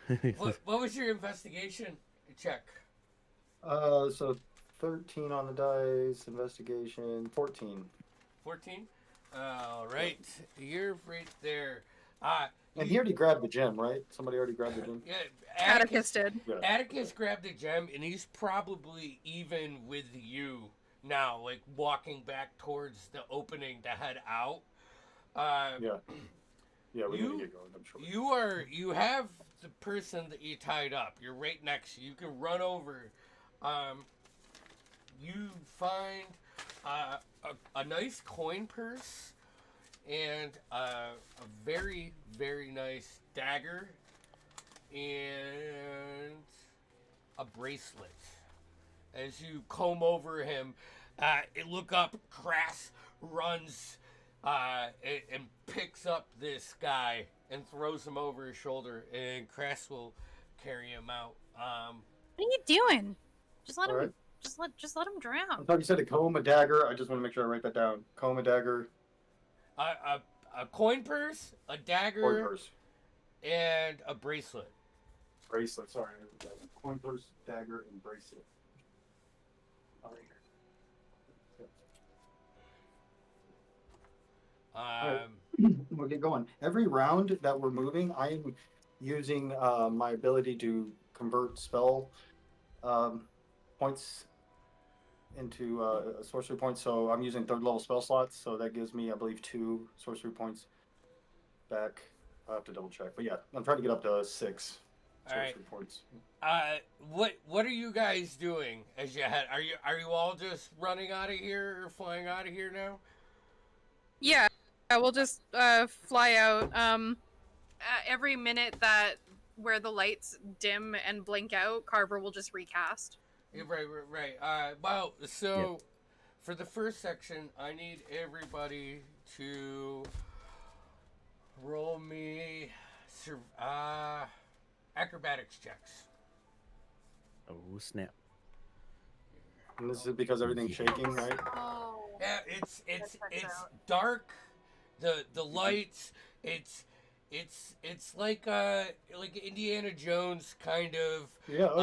S2: let's go.
S1: What was your investigation check?
S3: So 13 on the dice, investigation, 14.
S1: 14? All right. You're right there.
S3: And he already grabbed the gem, right? Somebody already grabbed the gem?
S1: Yeah,
S2: Atticus did.
S3: Yeah.
S1: Atticus grabbed a gem, and he's probably even with you now, like walking back towards the opening to head out.
S3: Yeah. Yeah, we need to get going, I'm sure.
S1: You have the person that you tied up. You're right next to you. You can run over. You find a nice coin purse and a very, very nice dagger and a bracelet. As you comb over him, look up, Crass runs and picks up this guy and throws him over his shoulder, and Crass will carry him out.
S2: What are you doing? Just let
S3: All
S2: him.
S3: right.
S2: Just let him
S3: I
S2: drown.
S3: thought you said a comb, a dagger. I just want to make sure I write that down. Comb, a dagger,
S1: A coin purse, a dagger,
S3: coin purse.
S1: and a bracelet.
S3: Bracelet, sorry. Coin purse, dagger, and bracelet. All right. We'll get going. Every round that we're moving, I am using my ability to convert spell points into sorcery points. So I'm using 3rd level spell slots. So that gives me, I believe, 2 sorcery points back. I'll have to double check. But yeah, I'm trying to get up to 6 sorcery points.
S1: What are you guys doing as you head? Are you all just running out of here or flying out of here now?
S2: Yeah, we'll just fly out. Every minute that where the lights dim and blink out, Carver will just recast.
S1: Yeah, right. Well, so for the first section, I need everybody to roll me acrobatics checks.
S4: Oh, snap.
S3: And this is because everything's shaking, right?
S2: Oh.
S1: Yeah, it's
S2: checks out.
S1: dark. The lights. It's like Indiana Jones kind of.
S3: Yeah. Oh,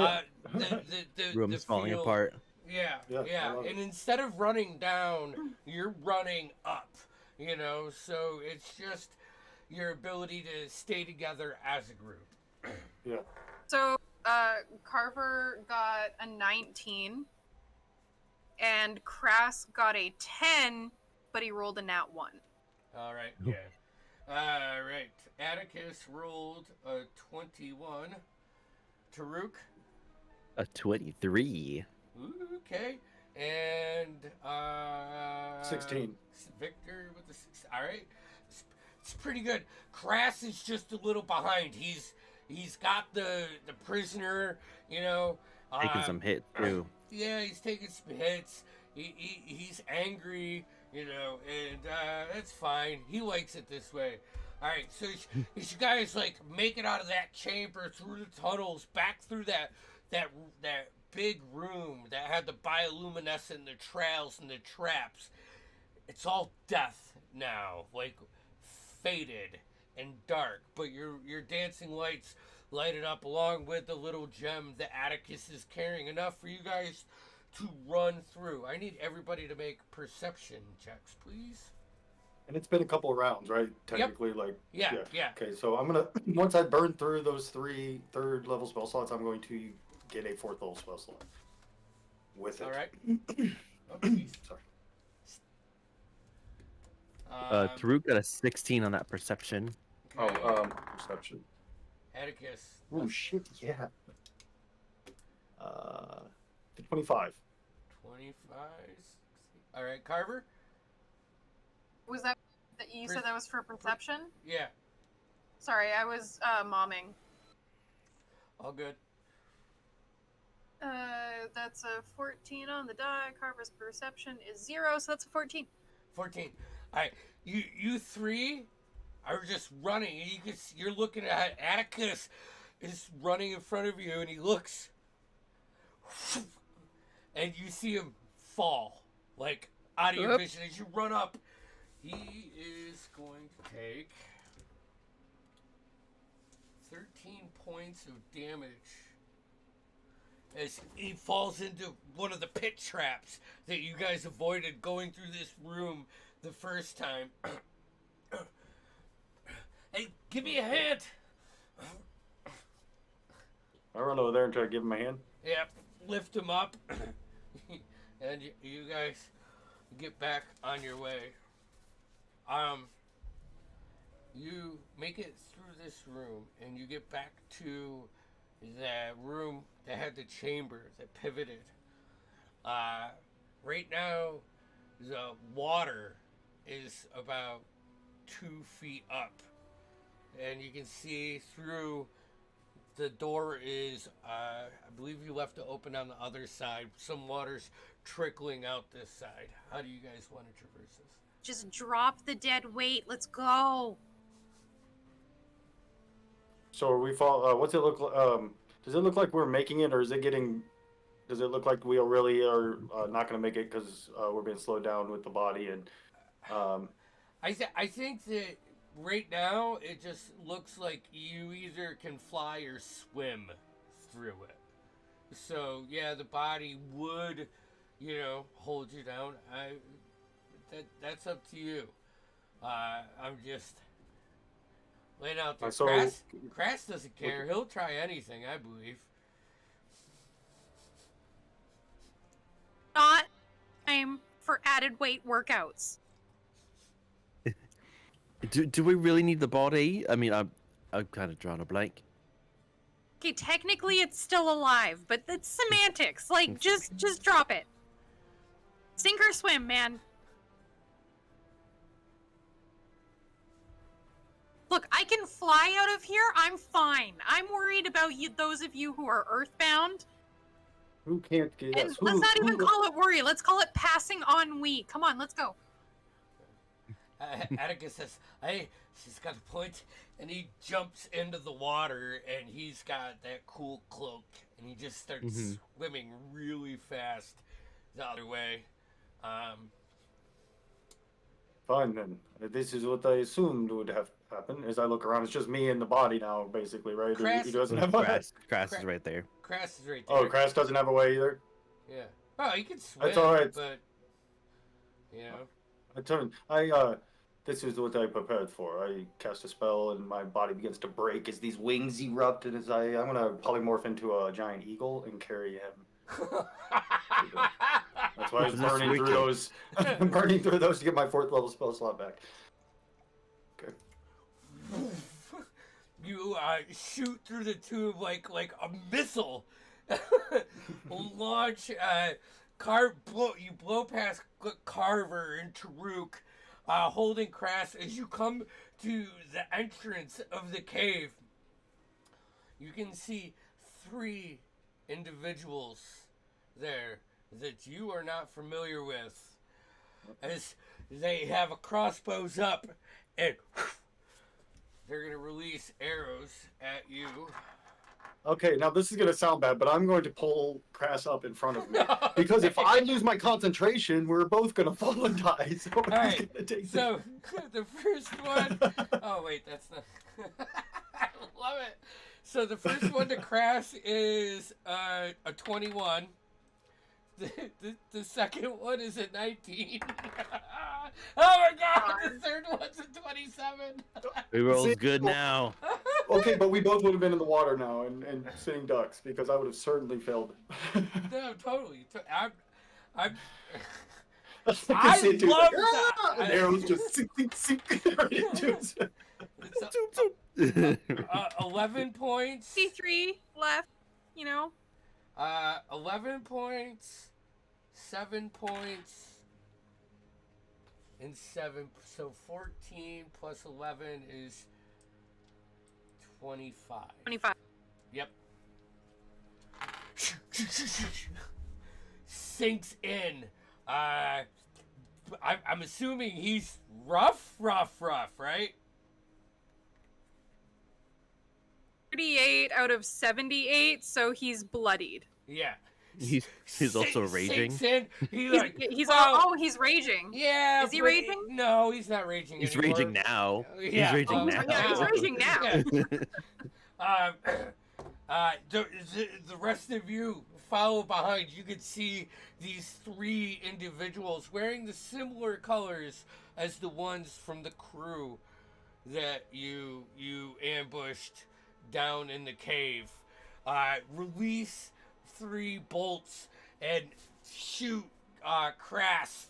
S3: yeah.
S1: The
S4: Room's falling
S1: feel.
S4: apart.
S1: Yeah,
S3: Yeah, I
S1: yeah.
S3: love
S1: And
S3: it.
S1: instead of running down, you're running up. You know, so it's just your ability to stay together as a group.
S3: Yeah.
S2: So, Carver got a 19, and Crass got a 10, but he rolled a nat 1.
S1: All right, yeah. All right. Atticus rolled a 21. Taruk.
S4: A 23.
S1: Ooh, okay. And
S3: 16.
S1: Victor with the 6. All right. It's pretty good. Crass is just a little behind. He's got the prisoner, you know.
S4: Taking some hits too.
S1: Yeah, he's taking some hits. He's angry, you know, and that's fine. He likes it this way. All right, so as you guys like make it out of that chamber through the tunnels, back through that big room that had the bioluminescent, the trails and the traps. It's all death now, like faded and dark, but your dancing lights lighted up along with the little gem that Atticus is carrying, enough for you guys to run through. I need everybody to make perception checks, please.
S3: And it's been a couple of rounds, right? Technically, like
S1: Yeah.
S3: Okay, so I'm gonna once I burn through those 3 third level spell slots, I'm going to get a 4th level spell slot with it.
S1: All right. Oh, geez.
S3: Sorry.
S4: Taruk got a 16 on that perception.
S1: Okay.
S3: Perception.
S1: Atticus.
S3: Oh shit! Yeah. 25.
S1: 25. All right, Carver.
S2: Was that you said that was for perception?
S1: Yeah.
S2: Sorry, I was momming.
S1: All good.
S2: That's a 14 on the die. Carver's perception is 0, so that's a 14.
S1: 14. All right, you three are just running. You're looking at Atticus is running in front of you, and he looks, and you see him fall like out of your vision as you run up. He is going to take 13 points of damage as he falls into one of the pit traps that you guys avoided going through this room the first time. Hey, give me a hand!
S3: I run over there and try to give him a hand.
S1: Yep, lift him up. And you guys get back on your way. You make it through this room and you get back to the room that had the chamber that pivoted. Right now, the water is about 2 feet up, and you can see through. The door is, I believe you left it open on the other side. Some water's trickling out this side. How do you guys want to traverse this?
S2: Just drop the dead weight. Let's go.
S3: So are we fall? What's it look like? Does it look like we're making it, or is it getting? Does it look like we really are not going to make it because we're being slowed down with the body? And
S1: I think that right now it just looks like you either can fly or swim through it. So yeah, the body would, hold you down. That's up to you. I'm just laying out there.
S3: So-
S1: Crass doesn't care. He'll try anything, I believe.
S2: Not time for added weight workouts.
S4: Do we really need the body? I mean, I'm kind of drawing a blank.
S2: Okay, technically it's still alive, but it's semantics. Like, just drop it. Sink or swim, man. Look, I can fly out of here. I'm fine. I'm worried about you, those of you who are earthbound.
S3: who can't get?
S2: And
S3: Yes,
S2: let's not even
S3: who-
S2: call it worry. Let's call it passing ennui. Come on, let's go.
S1: Atticus says, "Hey, she's got a point," and he jumps into the water, and he's got that cool cloak, and he just starts swimming really fast the other way.
S3: Fine then. This is what I assumed would have happened. As I look around, it's just me and the body now, basically, right?
S1: Crass-
S3: He doesn't have a.
S4: Crass is right there.
S1: Crass is right there.
S3: Oh, Crass doesn't have a way either.
S1: Yeah. Oh, you can swim.
S3: That's all right.
S1: But you know.
S3: This is what I prepared for. I cast a spell and my body begins to break as these wings erupt, and I'm gonna polymorph into a giant eagle and carry him. That's why I was
S4: This
S3: burning through
S4: wicked.
S3: those. I'm burning through those to get my 4th level spell slot back. Okay.
S1: You shoot through the tube like a missile. Launch. You blow past Carver and Taruk, holding Crass as you come to the entrance of the cave. You can see 3 individuals there that you are not familiar with, as they have a crossbows up and they're gonna release arrows at you.
S3: Okay, now this is gonna sound bad, but I'm going to pull Crass up in front of me
S1: No.
S3: because if I lose my concentration, we're both gonna fall and die. So I'm
S1: Alright,
S3: just gonna take
S1: so the first one oh wait, that's not I love it. So the first one to crash is a 21. The second one is a 19. Oh my god, the third one's a 27.
S4: We rolled
S3: See?
S4: good now.
S3: Okay, but we both would have been in the water now and sitting ducks because I would have certainly failed.
S1: No, totally. I'm
S3: I
S1: I
S3: see it too,
S1: love
S3: like,
S1: that.
S3: "Ah!" And arrows just sink, sink, sink right into it.
S1: it's 11 points.
S2: 53 left, you know.
S1: 11 points, 7 points, and 7. So 14 plus 11 is 25.
S2: 25.
S1: Yep. Sinks in. I'm assuming he's rough, right?
S2: 38 out of 78, so he's bloodied.
S1: Yeah.
S4: He's also raging.
S1: Sinks in.
S2: He's
S1: well,
S2: oh, he's raging.
S1: Yeah.
S2: Is he
S1: but
S2: raging?
S1: No, he's not raging
S4: He's
S1: anymore.
S4: raging now.
S1: Yeah,
S4: He's raging
S1: oh,
S4: now.
S2: Yeah, he's raging now.
S1: Yeah. The rest of you follow behind. You can see these 3 individuals wearing the similar colors as the ones from the crew that you ambushed down in the cave. Release 3 bolts and shoot Crass.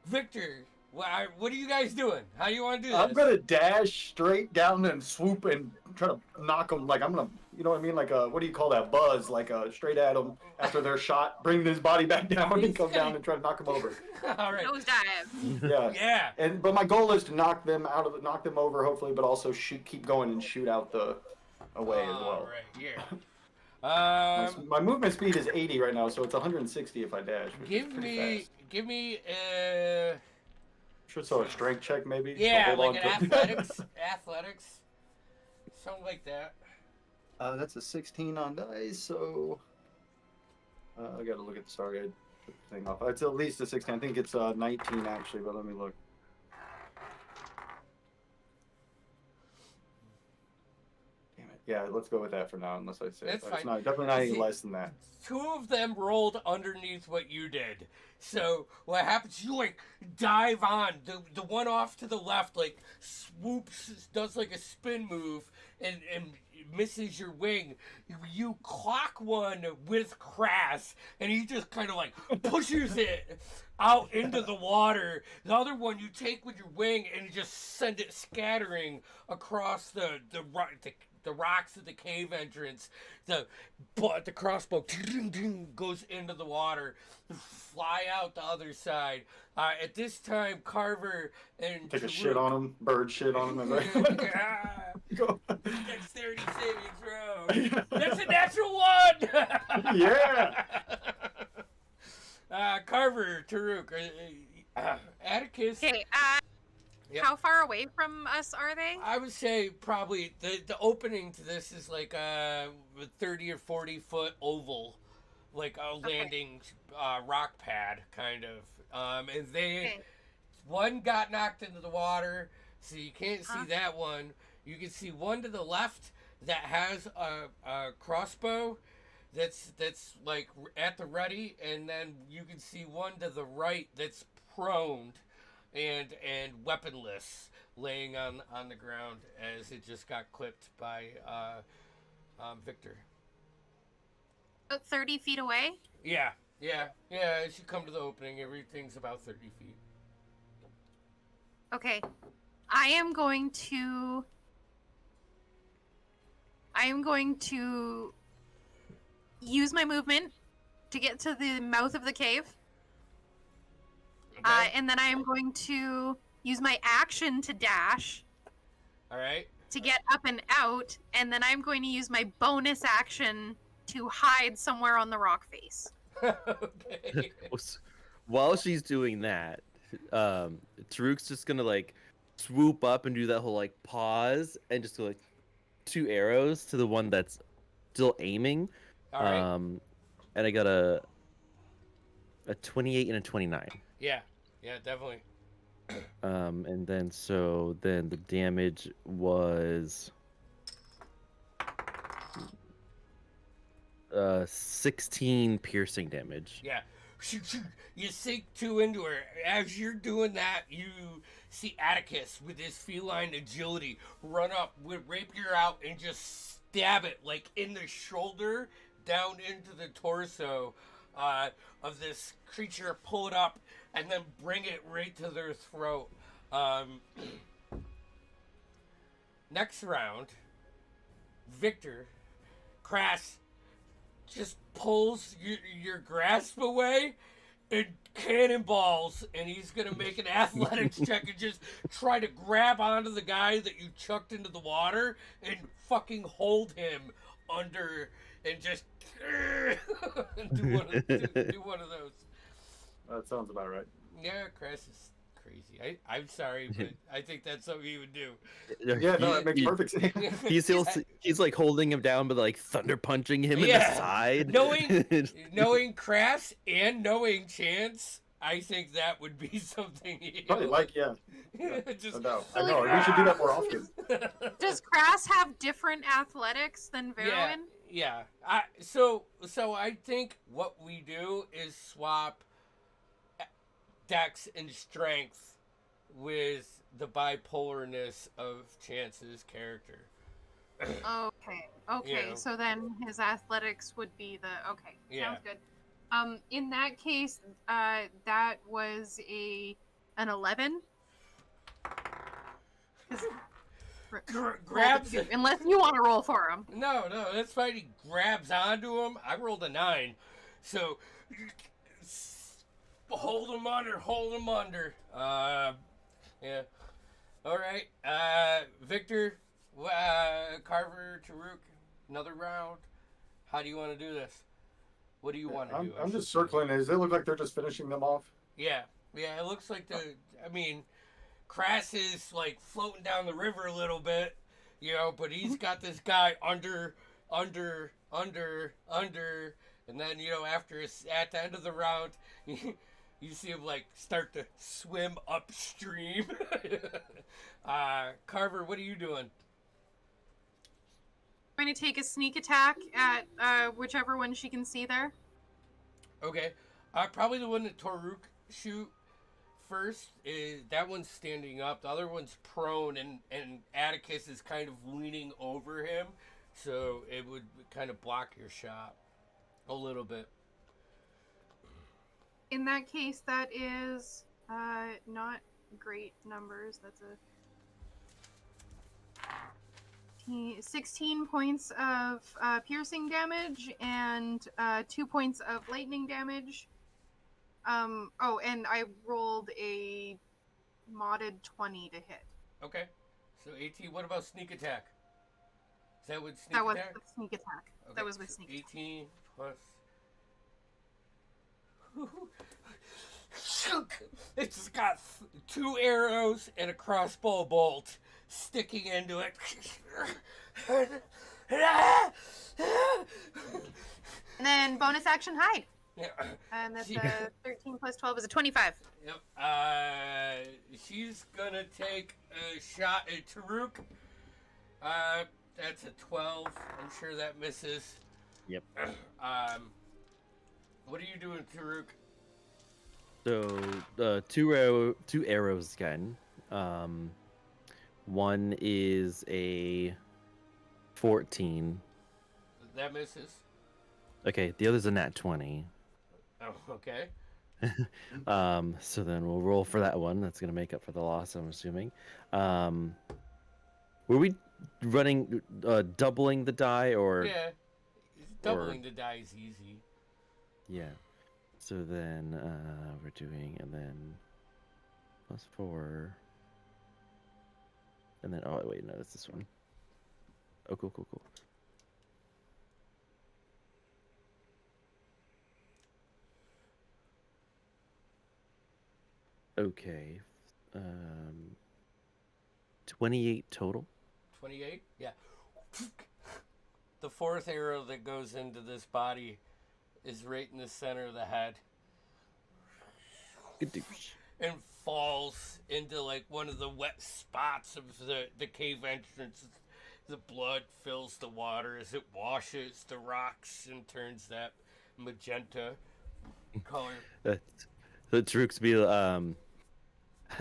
S1: Victor, what are you guys doing? How do you want to do this?
S3: I'm gonna dash straight down and swoop and try to knock them. Like I'm gonna, you know what I mean? Like what do you call that? Buzz, like straight at them after they're shot. Bring his body back down and come down and try to knock him over.
S1: All right.
S2: Nosedive.
S3: Yeah.
S1: Yeah.
S3: But my goal is to knock them over, hopefully, but also keep going and shoot out away as well.
S1: All right. Yeah.
S3: My movement speed is 80 right now, so it's 160 if I dash. Which is pretty fast.
S1: Give me
S3: So a strength check maybe.
S1: yeah,
S3: Hold
S1: like
S3: on
S1: an
S3: to-
S1: athletics, something like that.
S3: That's a 16 on dice, so I gotta look at the sorry, I took the thing off. It's at least a 16. I think it's 19 actually, but let me look. Damn it. Yeah, let's go with that for now, unless I say
S1: That's
S3: it's
S1: fine.
S3: not definitely not any less than that.
S1: 2 of them rolled underneath what you did. So what happens? You like dive on the one off to the left, like swoops, does like a spin move, and misses your wing. You clock one with Crass, and he just kind of like pushes it out into the water. The other one you take with your wing and you just send it scattering across the rocks of the cave entrance. The crossbow goes into the water, fly out the other side. At this time, Carver and
S3: Take a
S1: Taruk-
S3: shit on him, bird shit on him. Go.
S1: Dexterity saving throw. That's a natural one.
S3: Yeah.
S1: Carver, Taruk, Atticus.
S2: Okay,
S1: Yep.
S2: how far away from us are they?
S1: I would say probably the opening to this is like a 30 or 40 foot oval, like a landing rock pad kind of. And one got knocked into the water, so you can't see that one. You can see one to the left that has a crossbow that's like at the ready, and then you can see one to the right that's prone and weaponless, laying on the ground as it just got clipped by Victor.
S2: About 30 feet away.
S1: Yeah, yeah. As you come to the opening, everything's about 30 feet.
S2: Okay. I am going to use my movement to get to the mouth of the cave.
S1: Okay.
S2: And then I am going to use my action to dash
S1: All right.
S2: to get up and out, and then I'm going to use my bonus action to hide somewhere on the rock face.
S1: Okay.
S4: While she's doing that, Taruk's just gonna like swoop up and do that whole like pause and just go like 2 arrows to the one that's still aiming.
S1: All right.
S4: And I got a 28 and a 29.
S1: Yeah, definitely.
S4: And then the damage was 16 piercing damage.
S1: Yeah. You sink 2 into her. As you're doing that, you see Atticus with his feline agility run up with rapier out and just stab it like in the shoulder down into the torso of this creature, pull it up and then bring it right to their throat. Next round, Victor, Crass just pulls your grasp away and cannonballs, and he's gonna make an athletics check and just try to grab onto the guy that you chucked into the water and fucking hold him under and just do one of those.
S3: That sounds about right.
S1: Yeah, Crass is crazy. I'm sorry, but I think that's something he would do.
S3: Yeah, no, that makes perfect sense.
S4: He's like holding him down, but like thunder punching him in the side.
S1: Knowing Crass and knowing Chance, I think that would be something.
S3: Probably like, yeah.
S1: Just,
S3: No, I know. We should do that more often.
S2: Does Crass have different athletics than Veruin?
S1: Yeah. So I think what we do is swap Dex and strength with the bipolarness of Chance's character.
S2: Okay.
S1: Yeah.
S2: So then his athletics would be the okay.
S1: Yeah.
S2: Sounds good. In that case, that was an 11.
S1: Grabs it.
S2: Unless you want to roll for him.
S1: No, that's fine. He grabs onto him. I rolled a 9. So hold him under. Yeah. All right. Victor, Carver, Taruk, another round. How do you want to do this? What do you want to do?
S3: I'm just circling. Does it look like they're just finishing them off?
S1: Yeah. It looks like Crass is like floating down the river a little bit, but he's got this guy under, and then after at the end of the round, you see him like start to swim upstream. Carver, what are you doing?
S2: I'm going to take a sneak attack at whichever one she can see there.
S1: Okay, probably the one that Toruk shoot first. Is that one's standing up, the other one's prone, and Atticus is kind of leaning over him, so it would kind of block your shot a little bit.
S2: In that case, that is not great numbers. That's a 16 points of piercing damage and 2 points of lightning damage. And I rolled a modded 20 to hit.
S1: Okay, so 18. What about sneak attack? Is that with sneak
S2: That was
S1: attack?
S2: with sneak attack.
S1: Okay,
S2: That was with
S1: so
S2: sneak attack.
S1: 18 plus. It's got 2 arrows and a crossbow bolt sticking into it.
S2: And then bonus action hide.
S1: Yeah.
S2: And that's 13 plus 12 is a 25.
S1: Yep. She's gonna take a shot at Taruk. That's a 12. I'm sure that misses.
S4: Yep.
S1: What are you doing, Taruk?
S4: So, two arrows again. One is a 14.
S1: That misses.
S4: Okay, the other's a nat 20.
S1: Oh, okay.
S4: So then we'll roll for that one. That's gonna make up for the loss, I'm assuming. Um, were we running, doubling the die, or
S1: Yeah, doubling the die is easy.
S4: yeah? So then we're doing, and then +4, and then oh wait, no, that's this one. Oh, cool, cool, cool. Okay, 28 total.
S1: 28? Yeah. The fourth arrow that goes into this body is right in the center of the head
S4: Good douche.
S1: and falls into like one of the wet spots of the cave entrance. The blood fills the water as it washes the rocks and turns that magenta color.
S4: The troops be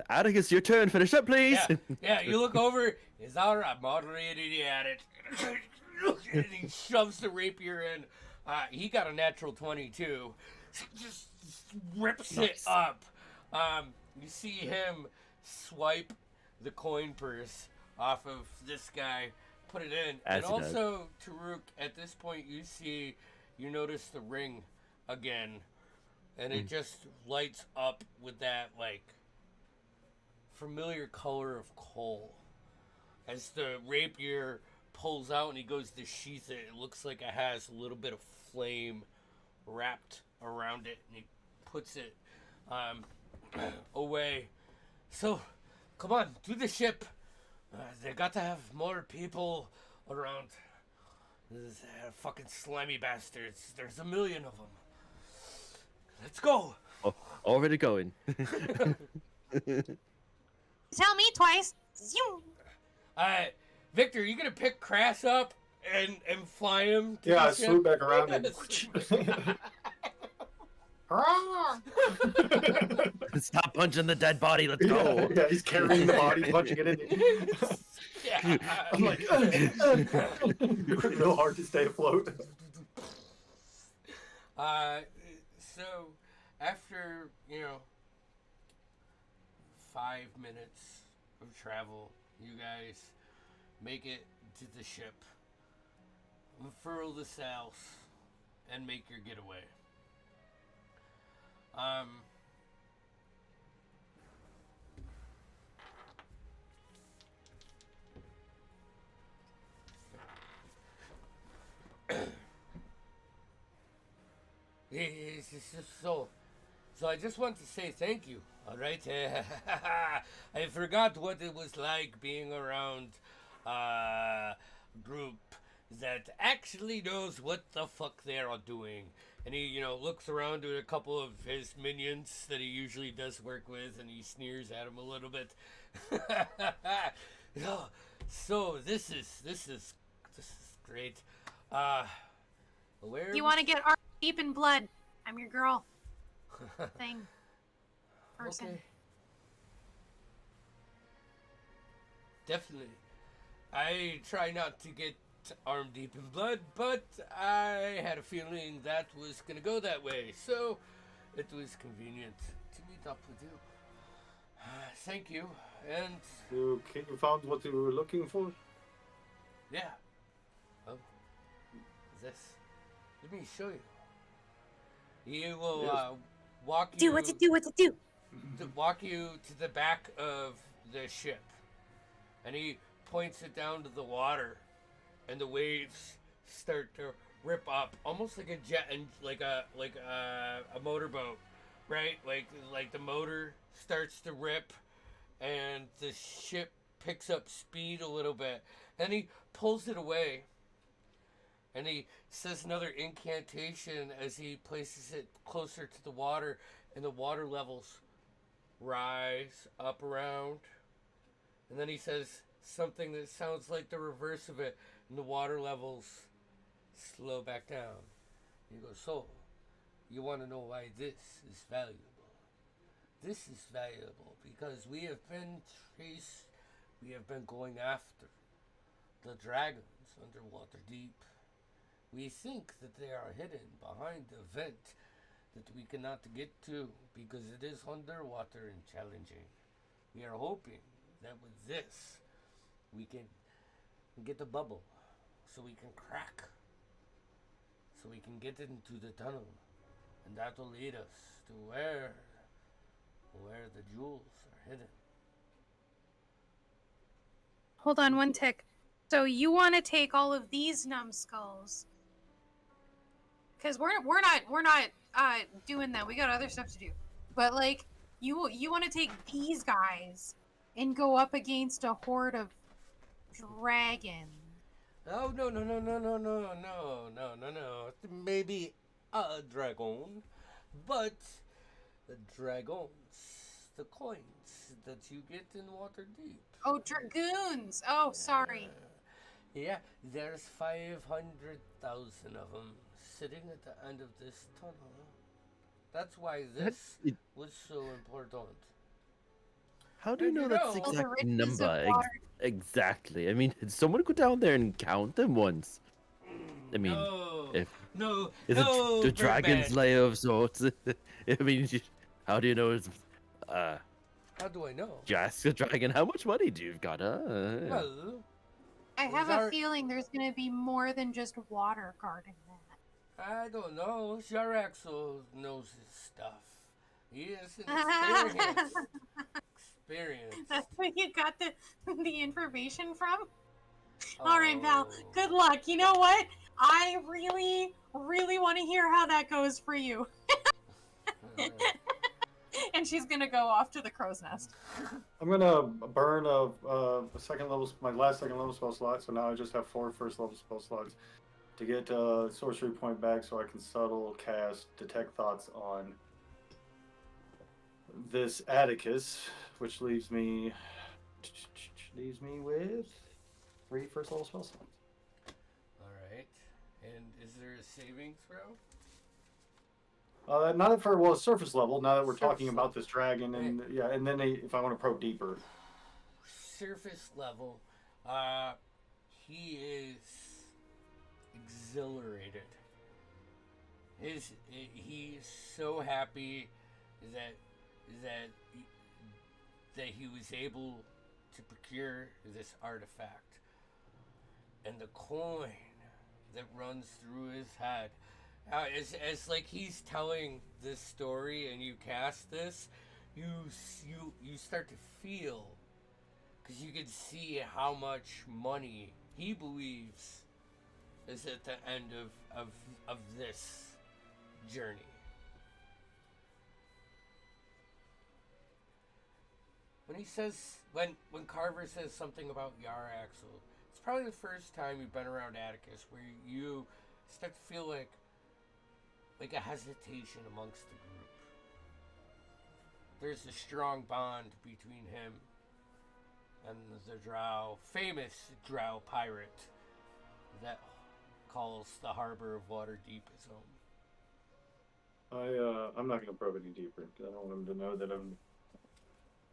S4: Atticus, your turn. Finish up, please.
S1: Yeah, yeah. You look over. Is our moderated at it? And he shoves the rapier in. He got a natural 22. Just rips it
S4: Nice.
S1: up. You see him swipe the coin purse off of this guy, put it in,
S4: As
S1: and
S4: he does.
S1: also Taruk. At this point, you notice the ring again, and it just lights up with that like familiar color of coal. As the rapier pulls out and he goes to sheath it, it looks like it has a little bit of flame wrapped around it, and he puts it away. So, come on, to the ship. They got to have more people around. These fucking slimy bastards. There's a million of them. Let's go.
S4: Oh, already going.
S2: Tell me twice. Zoom.
S1: Victor, you gonna pick Crass up and fly him to
S3: Yeah, I
S1: the ship?
S3: swoop back around and.
S4: Stop punching the dead body. Let's go.
S3: Yeah, he's carrying the body, punching it in.
S1: Yeah.
S3: I'm like, real hard to stay afloat.
S1: So after 5 minutes of travel, you guys make it to the ship, unfurl the sails, and make your getaway. So I just want to say thank you. All right, I forgot what it was like being around a group that actually knows what the fuck they are doing. And he, looks around to a couple of his minions that he usually does work with, and he sneers at him a little bit. So this is great. Where
S2: You want to get arm deep in blood? I'm your girl. Thing. Person.
S1: Okay. Definitely. I try not to get arm deep in blood, but I had a feeling that was gonna go that way, so it was convenient to meet up with you. Thank you, and
S3: You found what you were looking for?
S1: yeah. Oh, this. Let me show you. He will
S3: Yes.
S1: walk you.
S2: Do what to do. What to do.
S1: To walk you to the back of the ship, and he points it down to the water, and the waves start to rip up, almost like a jet and like a motorboat, right? Like the motor starts to rip, and the ship picks up speed a little bit, and he pulls it away. And he says another incantation as he places it closer to the water, and the water levels rise up around. And then he says something that sounds like the reverse of it, and the water levels slow back down. You go, so, you want to know why this is valuable? This is valuable because we have been going after the dragons underwater deep. We think that they are hidden behind a vent that we cannot get to because it is underwater and challenging. We are hoping that with this, we can get the bubble so we can crack, so we can get into the tunnel, and that will lead us to where the jewels are hidden.
S2: Hold on one tick. So you want to take all of these numbskulls? Because we're not doing that. We got other stuff to do. But like you want to take these guys and go up against a horde of dragons.
S1: Oh, no, no, no, no, no, no, no, no, no, no. Maybe a dragon, but the dragons, the coins that you get in Waterdeep.
S2: Oh, dragoons! Oh, sorry.
S1: Yeah, there's 500,000 of them sitting at the end of this tunnel. That's why this was so important.
S4: How do you
S1: And
S4: know
S1: you
S4: that's
S1: know-
S4: the
S2: All the
S4: exact
S2: riches of
S4: number?
S2: water.
S4: Exactly. I mean, did someone go down there and count them once? I mean,
S1: No,
S4: if
S1: no,
S4: it's
S1: no,
S4: the dragon's
S1: Birdman.
S4: lair of sorts. I mean, how do you know it's
S1: How do I know?
S4: you ask the dragon how much money do you've got?
S1: Well,
S2: I have
S1: Those
S2: a
S1: are-
S2: feeling there's going to be more than just water guarding that.
S1: I don't know. Jaraxo knows his stuff. He is an experienced.
S2: That's where you got the information from? All right, Val. Good luck. You know what? I really, really want to hear how that goes for you. And she's gonna go off to the crow's nest.
S3: I'm gonna burn my last second level spell slot, so now I just have 4 first level spell slots to get sorcery point back, so I can subtle cast detect thoughts on this Atticus, which leaves me with 3 first level spell slots.
S1: All right. And is there a saving throw?
S3: Not for surface level. Now that we're talking
S1: Surface
S3: about this dragon, and and then if I want to probe deeper.
S1: Surface level. He is exhilarated. He's so happy that he was able to procure this artifact, and the coin that runs through his head. As like he's telling this story and you cast this, you start to feel, because you can see how much money he believes is at the end of this journey. When he says, when Carver says something about Yara Axel, it's probably the first time you've been around Atticus where you start to feel like a hesitation amongst the group. There's a strong bond between him and the drow, famous drow pirate that calls the harbor of Waterdeep his home.
S3: I'm not gonna probe any deeper because I don't want him to know that I'm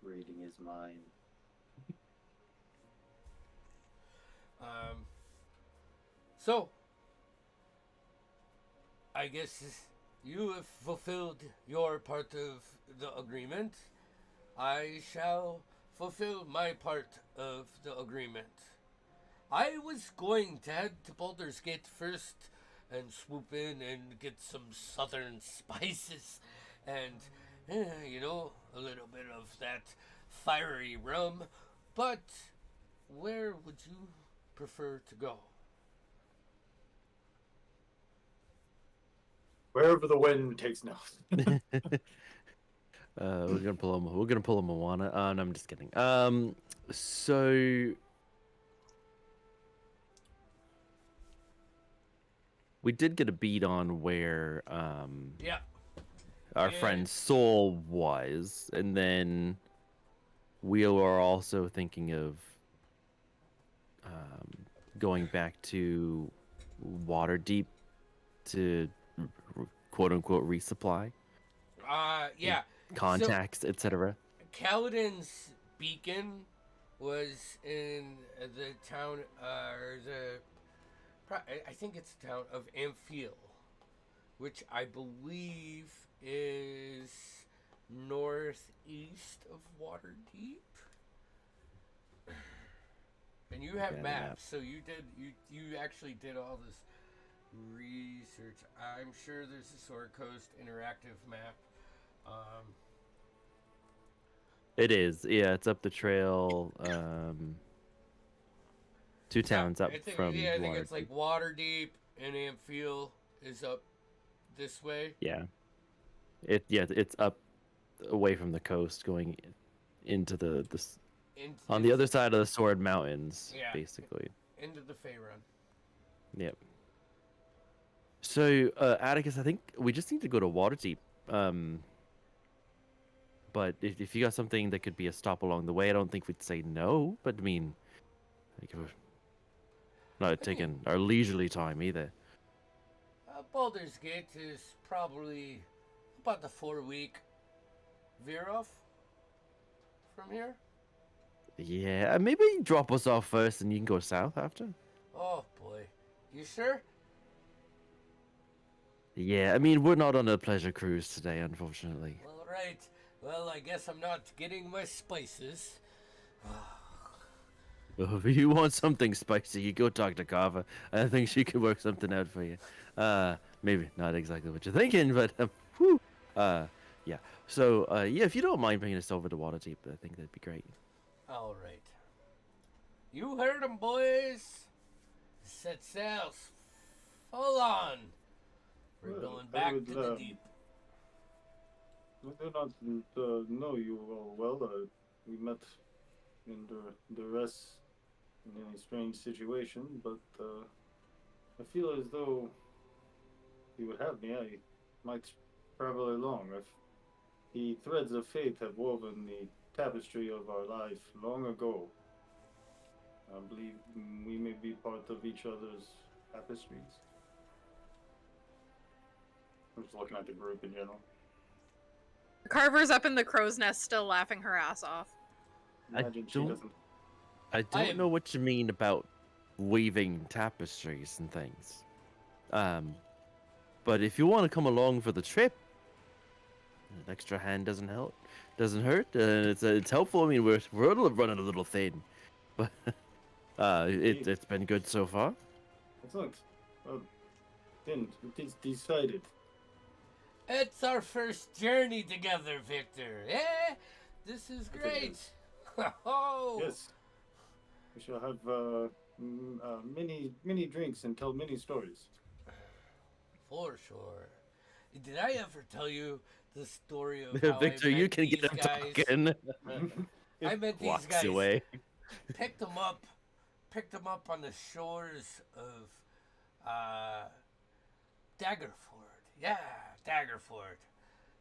S3: reading his mind.
S1: So, I guess you have fulfilled your part of the agreement. I shall fulfill my part of the agreement. I was going to head to Baldur's Gate first and swoop in and get some southern spices and, a little bit of that fiery rum. But where would you prefer to go?
S3: Wherever the wind takes now.
S4: We're gonna pull a Moana. No, I'm just kidding. So we did get a beat on where
S1: Yeah.
S4: our
S1: Yeah.
S4: friend Soul was, and then we were also thinking of going back to water deep to quote unquote resupply
S1: Yeah.
S4: contacts, etc.
S1: Kaladin's beacon was in the town, or I think it's the town of Amphiel, which I believe is northeast of Waterdeep. And you have
S4: Yeah,
S1: maps, so you actually did all this research. I'm sure there's a Sword Coast interactive map.
S4: It is, yeah. It's up the trail. 2 towns up
S1: I think
S4: from
S1: it's
S4: Waterdeep.
S1: like Waterdeep and Amphiel is up this way.
S4: Yeah, it's up away from the coast, going into the on the other side of the Sword Mountains,
S1: Yeah.
S4: basically.
S1: Into the Faerun.
S4: Yep. So, Atticus, I think we just need to go to Waterdeep. But if you got something that could be a stop along the way, I don't think we'd say no. But I mean, like, we're not taking our leisurely time either.
S1: Baldur's Gate is probably about the 4-week veer off from here.
S4: Yeah, maybe drop us off first, and you can go south after.
S1: Oh boy, you sure?
S4: Yeah, I mean, we're not on a pleasure cruise today, unfortunately.
S1: All right. Well, I guess I'm not getting my spices.
S4: Well, if you want something spicy, you go talk to Kava. I think she could work something out for you. Maybe not exactly what you're thinking, but whew. Yeah. So, yeah, if you don't mind bringing us over to Waterdeep, I think that'd be great.
S1: All right. You heard 'em, boys. Set sails full on. We're
S3: Well,
S1: going
S3: I
S1: back
S3: would,
S1: to the deep.
S3: I do not know you all well. We met in the rest in a strange situation, but I feel as though you would have me. I might travel along. If the threads of fate have woven the tapestry of our life long ago, I believe we may be part of each other's tapestries. I'm just looking at the group in general.
S2: Carver's up in the crow's nest, still laughing her ass off.
S3: Imagine she
S4: don't-
S3: doesn't.
S4: I don't know what you mean about weaving tapestries and things. But if you want to come along for the trip, an extra hand doesn't hurt. It's helpful. I mean, we're running a little thin, but it's been good so far.
S3: Excellent. Well, then it is decided.
S1: It's our first journey together, Victor. Eh? This is great. Oh.
S3: Yes. We shall have many drinks and tell many stories.
S1: For sure. Did I ever tell you the story of how
S4: Victor,
S1: I met
S4: you can
S1: these
S4: get him
S1: guys?
S4: talking.
S1: I met these
S4: Walks
S1: guys.
S4: away.
S1: Picked them up on the shores of Daggerford. Yeah, Daggerford.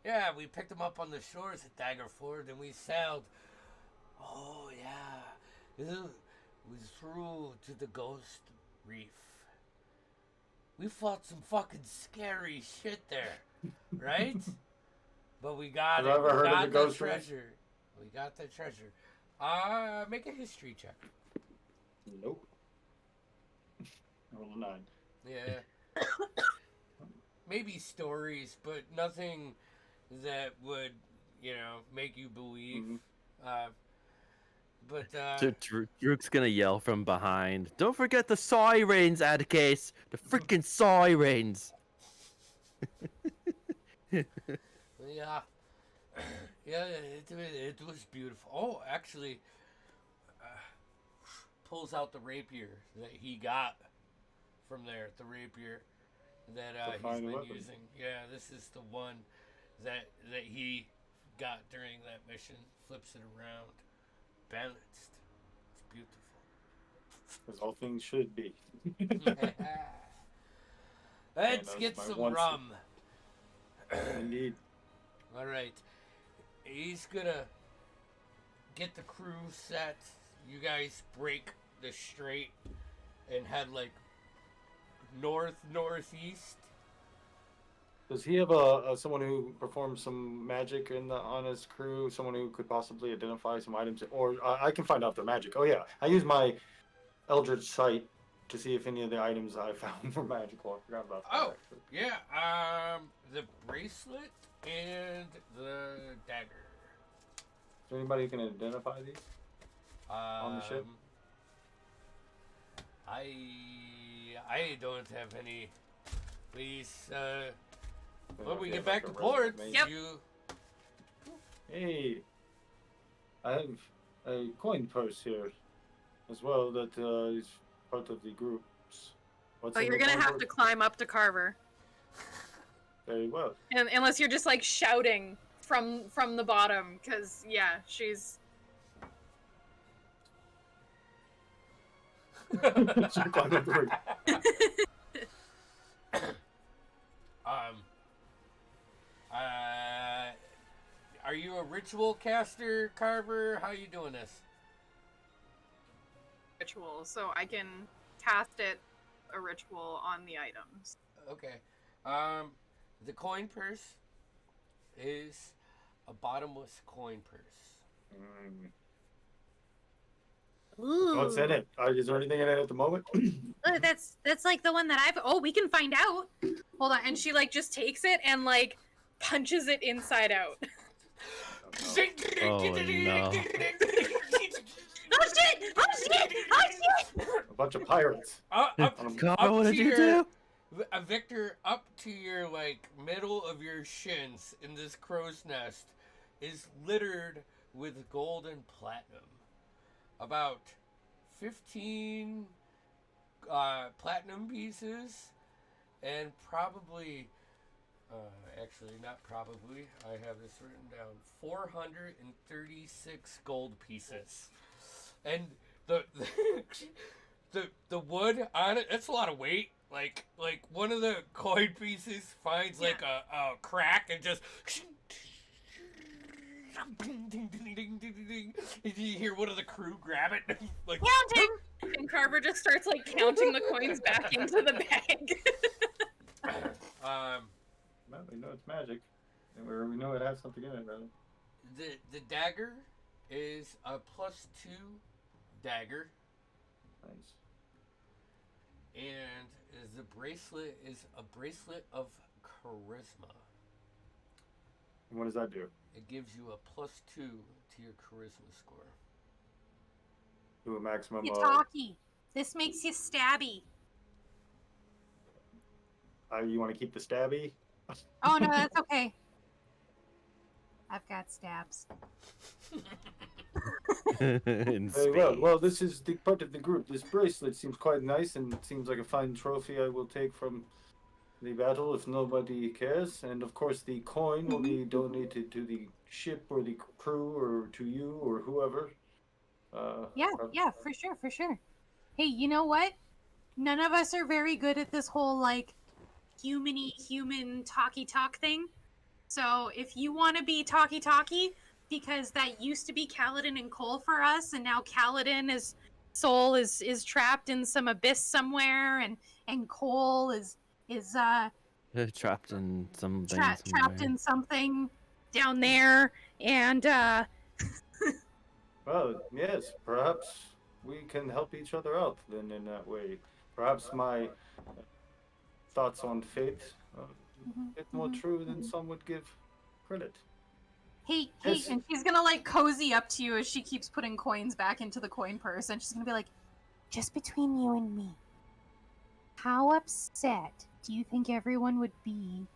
S1: Yeah, we picked them up on the shores at Daggerford, and we sailed. Oh yeah, it was through to the Ghost Reef. We fought some fucking scary shit there, right? But we got
S3: Have
S1: it.
S3: I ever
S1: We
S3: heard of
S1: got
S3: the Ghost Reef?
S1: treasure. We got the treasure. Make a history check.
S3: Nope. Roll a 9.
S1: Yeah. Maybe stories, but nothing that would, make you believe.
S3: Mhm.
S4: So Drook's gonna yell from behind. Don't forget the sirens, Atticus. The freaking sirens.
S1: Yeah. Yeah, it was beautiful. Oh, actually, pulls out the rapier that he got from there. The rapier that
S3: The
S1: he's
S3: fine
S1: been
S3: weapon.
S1: using. Yeah, this is the one that he got during that mission. Flips it around, balanced. It's beautiful.
S3: As all things should be.
S1: Let's
S3: that
S1: get
S3: was my
S1: some
S3: one
S1: rum.
S3: Indeed.
S1: All right. He's gonna get the crew set. You guys break the strait and head like northeast.
S3: Does he have someone who performs some magic on his crew? Someone who could possibly identify some items, or I can find out their magic. Oh yeah, I use my Eldritch Sight to see if any of the items I found were magical. I forgot about that.
S1: Oh,
S3: Actually.
S1: yeah. The bracelet and the dagger.
S3: Is there anybody who can identify these on the ship?
S1: I don't have any. Please, when we
S3: Okay,
S1: get back to
S3: like a
S1: port,
S3: resume.
S2: Yep.
S1: you.
S3: Hey, I have a coin purse here, as well. That is part of the groups. What's
S2: Oh,
S3: in
S2: you're
S3: the
S2: gonna
S3: coin
S2: have
S3: purse?
S2: to climb up to Carver,
S3: Very well.
S2: and unless you're just like shouting from the bottom, because yeah, she's.
S3: She climbed up the ring.
S1: Um. Uh. Are you a ritual caster, Carver? How you doing this?
S2: Ritual, so I can cast it a ritual on the items.
S1: Okay. The coin purse is a bottomless coin purse.
S3: What's in it? Is there anything in it at the moment?
S2: That's like the one that I've. Oh, we can find out. Hold on, and she like just takes it and like punches it inside out.
S4: Oh, no.
S2: Oh shit! Oh shit! Oh shit!
S3: A bunch of pirates.
S4: Carver, what did you do?
S1: Victor, up to your like middle of your shins in this crow's nest is littered with gold and platinum. About 15 platinum pieces and probably actually not probably, I have this written down, 436 gold pieces. And the the wood on it, that's a lot of weight. Like one of the coin pieces finds like a crack and just you hear one of the crew grab it like
S2: Counting! And Carver just starts like counting the coins back into the bag.
S3: Well, we know it's magic, and we know it has something in it, rather.
S1: the dagger is a +2 dagger,
S3: Nice.
S1: and the bracelet is a bracelet of charisma.
S3: And what does that do?
S1: It gives you a +2 to your charisma score.
S3: Do a maximum
S2: You
S3: of.
S2: talkie. This makes you stabby.
S3: You want to keep the stabby?
S2: Oh no, that's okay. I've got stabs.
S4: In
S3: Very well.
S4: space.
S3: Well, this is the part of the group. This bracelet seems quite nice and seems like a fine trophy I will take from the battle if nobody cares. And of course, the coin will be donated to the ship or the crew or to you or whoever.
S2: Yeah, for sure. Hey, you know what? None of us are very good at this whole like human talky talk thing. So if you want to be talky, because that used to be Kaladin and Cole for us, and now Kaladin soul is trapped in some abyss somewhere, and Cole is
S4: Trapped in something.
S2: trapped
S4: somewhere.
S2: in something down there, and
S3: Well, yes, perhaps we can help each other out then in that way. Perhaps my thoughts on fate are a bit more true than some would give credit.
S2: hey,
S3: Yes.
S2: and she's gonna like cozy up to you as she keeps putting coins back into the coin purse, and she's gonna be like, just between you and me, how upset do you think everyone would be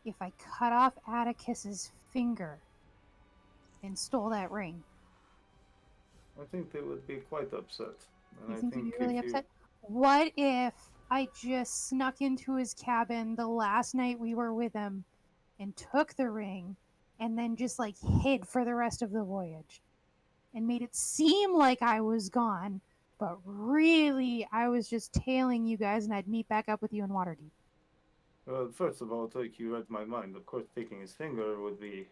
S2: if I cut off Atticus's finger and stole that ring?
S3: I think they would be quite upset. And
S2: You
S3: I
S2: think they'd
S3: think
S2: be really
S3: if
S2: upset? What if I just snuck into his cabin the last night we were with him and took the ring and then just like hid for the rest of the voyage and made it seem like I was gone, but really I was just tailing you guys and I'd meet back up with you in Waterdeep?
S3: first of all, like you read my mind. Of course, taking his finger would be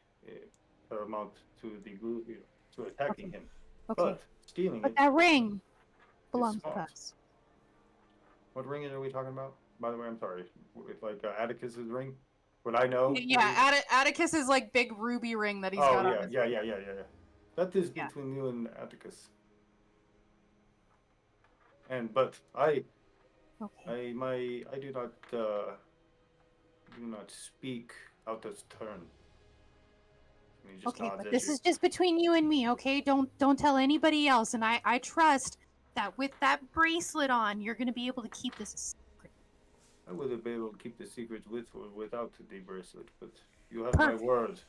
S3: paramount to the group, to attacking him.
S2: Okay.
S3: But stealing
S2: But
S3: it
S2: that ring belongs to
S3: smart.
S2: us.
S3: What ring are we talking about? By the way, I'm sorry. With like Atticus's ring? Would I know?
S2: Yeah, Atticus is like big ruby ring that he's
S3: Oh
S2: got
S3: yeah,
S2: on his
S3: yeah. That is
S2: Yeah.
S3: between you and Atticus. But I
S2: Okay.
S3: do not speak out of turn. And he just
S2: Okay,
S3: nods
S2: but
S3: at
S2: this
S3: you.
S2: is just between you and me, okay? Don't tell anybody else. And I trust that with that bracelet on, you're gonna be able to keep this a secret.
S3: I would have been able to keep the secret with or without the bracelet, but you have my
S2: Perfect.
S3: word.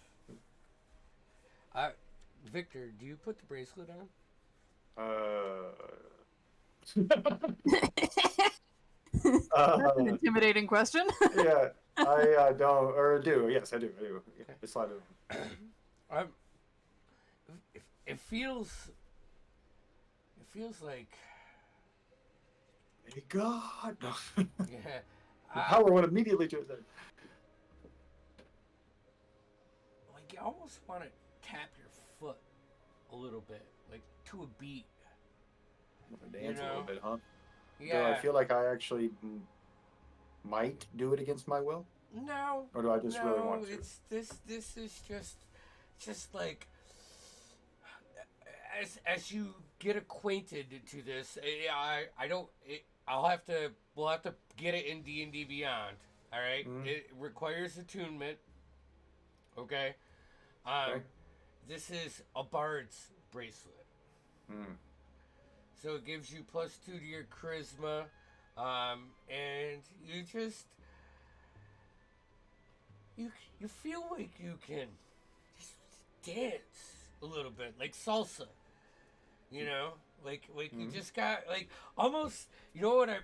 S1: Victor, do you put the bracelet on?
S2: That's an intimidating question.
S3: Yeah, I don't or do. Yes, I do. I do. Yeah, I slide it.
S1: I'm. It feels. It feels like.
S3: Hey God! No.
S1: Yeah.
S3: The power would immediately do that.
S1: Like you almost want to tap your foot a little bit, like to a beat.
S3: Dance a
S1: know?
S3: little bit, huh? Do
S1: Yeah.
S3: I feel like I actually might do it against my will,
S1: No.
S3: or do I just really
S1: No.
S3: want to?
S1: It's this. This is just like. As you get acquainted to this, I don't. We'll have to get it in D&D Beyond. All right.
S3: Mhm.
S1: It requires attunement. Okay.
S3: Okay.
S1: This is a bard's bracelet.
S3: Mm.
S1: So it gives you +2 to your charisma, and you just you feel like you can just dance a little bit, like salsa. You know, like you just got like almost. You know what I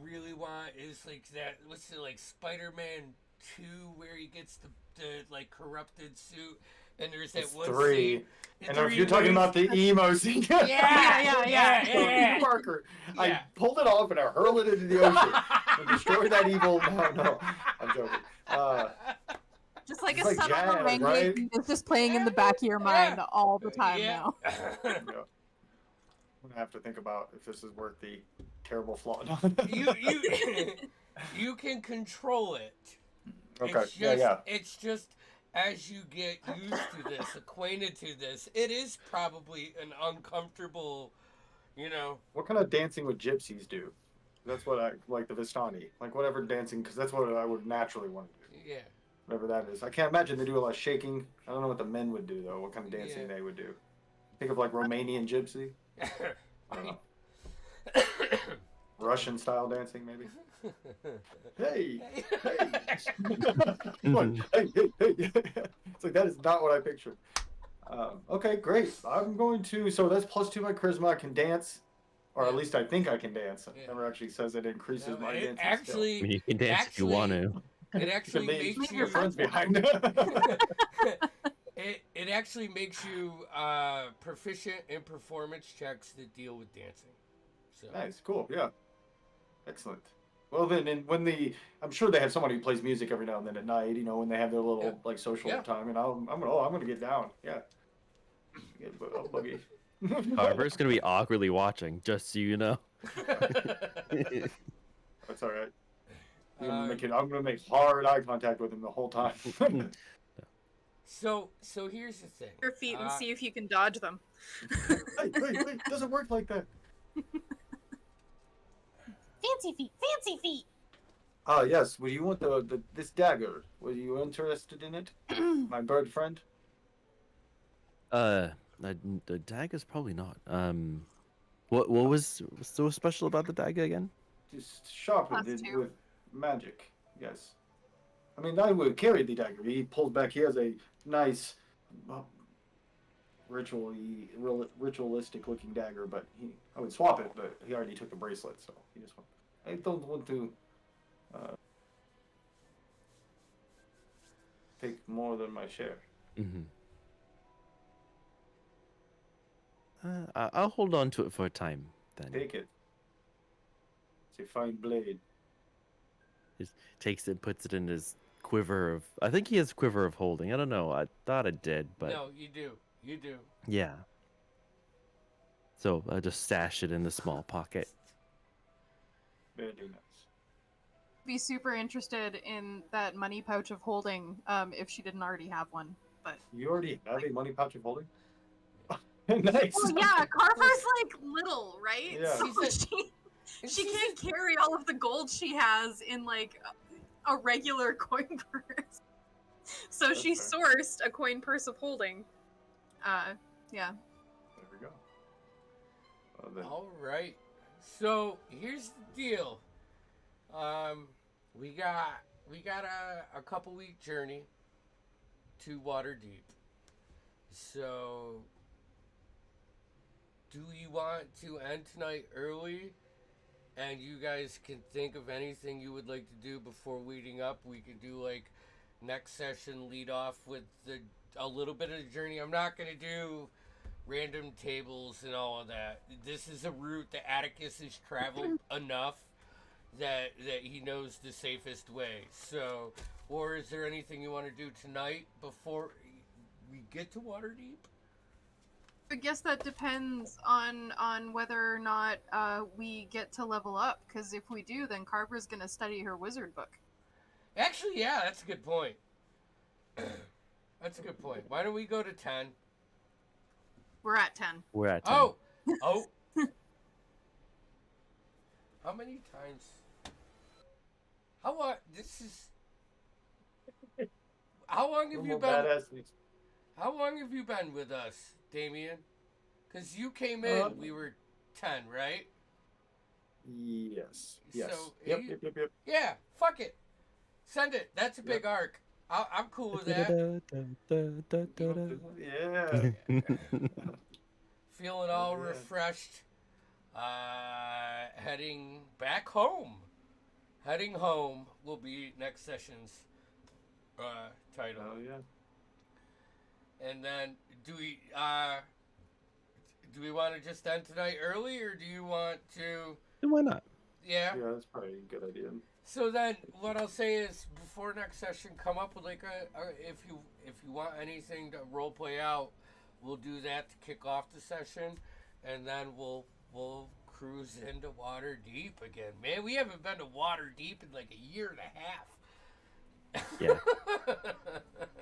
S1: really want is like that. What's it like Spider-Man 2 where he gets the like corrupted suit, and there's that
S3: It's
S1: one
S3: 3.
S1: scene.
S3: And if you're talking about the emo scene,
S2: Yeah.
S3: Parker, I
S1: Yeah.
S3: pulled it off and I hurled it into the ocean and destroyed that evil. No, I'm joking.
S2: Just like
S3: It's
S2: a
S3: like
S2: subtle
S3: jazz,
S2: merengue
S3: right?
S2: beat is just playing in the back of your mind all the time
S1: Yeah.
S2: now.
S3: Yeah. I'm gonna have to think about if this is worth the terrible flaw.
S1: You can control it.
S3: Okay.
S1: It's just,
S3: Yeah.
S1: It's just as you get used to this, acquainted to this, it is probably an uncomfortable, you know.
S3: What kind of dancing would gypsies do? That's what I like, the Vistani, like whatever dancing, because that's what I would naturally want to do.
S1: Yeah.
S3: Whatever that is. I can't imagine they do a lot of shaking. I don't know what the men would do though. What kind of dancing
S1: Yeah.
S3: they would do? Think of like Romanian gypsy. I don't know. Russian style dancing, maybe. Hey, hey, Look, hey. It's like that is not what I pictured. Okay, great. I'm going to. So that's +2 my charisma. I can dance, or at
S1: Yeah.
S3: least I think I can dance. It
S1: Yeah.
S3: never actually says it increases
S1: No,
S3: my
S1: it
S3: dancing
S1: actually,
S4: I mean, you can dance if you want to.
S3: skill.
S1: it actually
S3: You can leave
S1: makes
S3: your
S1: you.
S3: friends behind.
S1: It actually makes you proficient in performance checks that deal with dancing. So.
S3: Nice, cool, yeah, excellent. Well then, and I'm sure they have someone who plays music every now and then at night. You know, when they have their little like social time, and I'm gonna get down. Yeah, I'll boogie.
S4: However, it's gonna be awkwardly watching, just so you know.
S3: That's all right. I'm gonna make hard eye contact with him the whole time.
S1: So here's the thing.
S2: Your feet and see if you can dodge them.
S3: Hey, it doesn't work like that.
S2: Fancy feet.
S3: Yes. Would you want this dagger? Were you interested in it, my bird friend?
S4: The dagger's probably not. What was so special about the dagger again?
S3: Just sharpened it
S2: +2.
S3: with magic. Yes. I mean, I would carry the dagger. He pulls back. He has a nice, ritualistic looking dagger, but I would swap it, but he already took the bracelet, so he just went. I don't want to take more than my share.
S4: Mm-hmm. I'll hold on to it for a time then.
S3: Take it. It's a fine blade.
S4: Just takes it, puts it in his quiver of. I think he has quiver of holding. I don't know. I thought I did, but
S1: No, you do.
S4: yeah. So I just stash it in the small pocket.
S3: Very nice.
S2: Be super interested in that money pouch of holding, if she didn't already have one. But
S3: You already have a money pouch of holding? Nice.
S2: well, yeah, Carver's like little, right?
S3: Yeah.
S2: So
S1: She's
S2: she can't carry all of the gold she has in like a regular coin purse. So
S3: That's
S2: she
S3: fair.
S2: sourced a coin purse of holding. Yeah.
S3: There we go. Then,
S1: All right. So here's the deal. We got a couple week journey to Waterdeep. So, do we want to end tonight early? And you guys can think of anything you would like to do before leading up. We could do like next session lead off with a little bit of the journey. I'm not gonna do random tables and all of that. This is a route that Atticus has traveled enough that he knows the safest way. So, or is there anything you want to do tonight before we get to Waterdeep?
S2: I guess that depends on whether or not we get to level up. Because if we do, then Carver's gonna study her wizard book.
S1: Actually, yeah, that's a good point. That's a good point. Why don't we go to 10?
S2: We're at 10.
S4: We're at 10.
S1: Oh. How many times? How long? This is. How long have you been? How long have you been with us, Damien? Because you came in, we were 10, right?
S3: Yes. Yes.
S1: So,
S3: yep.
S1: Yeah, fuck it. Send it. That's a big arc. I'm cool with that.
S3: Yeah.
S1: Feeling all
S3: Yeah.
S1: refreshed. Heading back home. Heading home will be next session's title.
S3: Oh yeah.
S1: And then do we want to just end tonight early, or do you want to?
S4: Why not?
S1: Yeah.
S3: Yeah, that's probably a good idea.
S1: So then, what I'll say is, before next session, come up with like if you want anything to role play out, we'll do that to kick off the session, and then we'll cruise into Waterdeep again. Man, we haven't been to Waterdeep in like a year and a half.
S4: Yeah.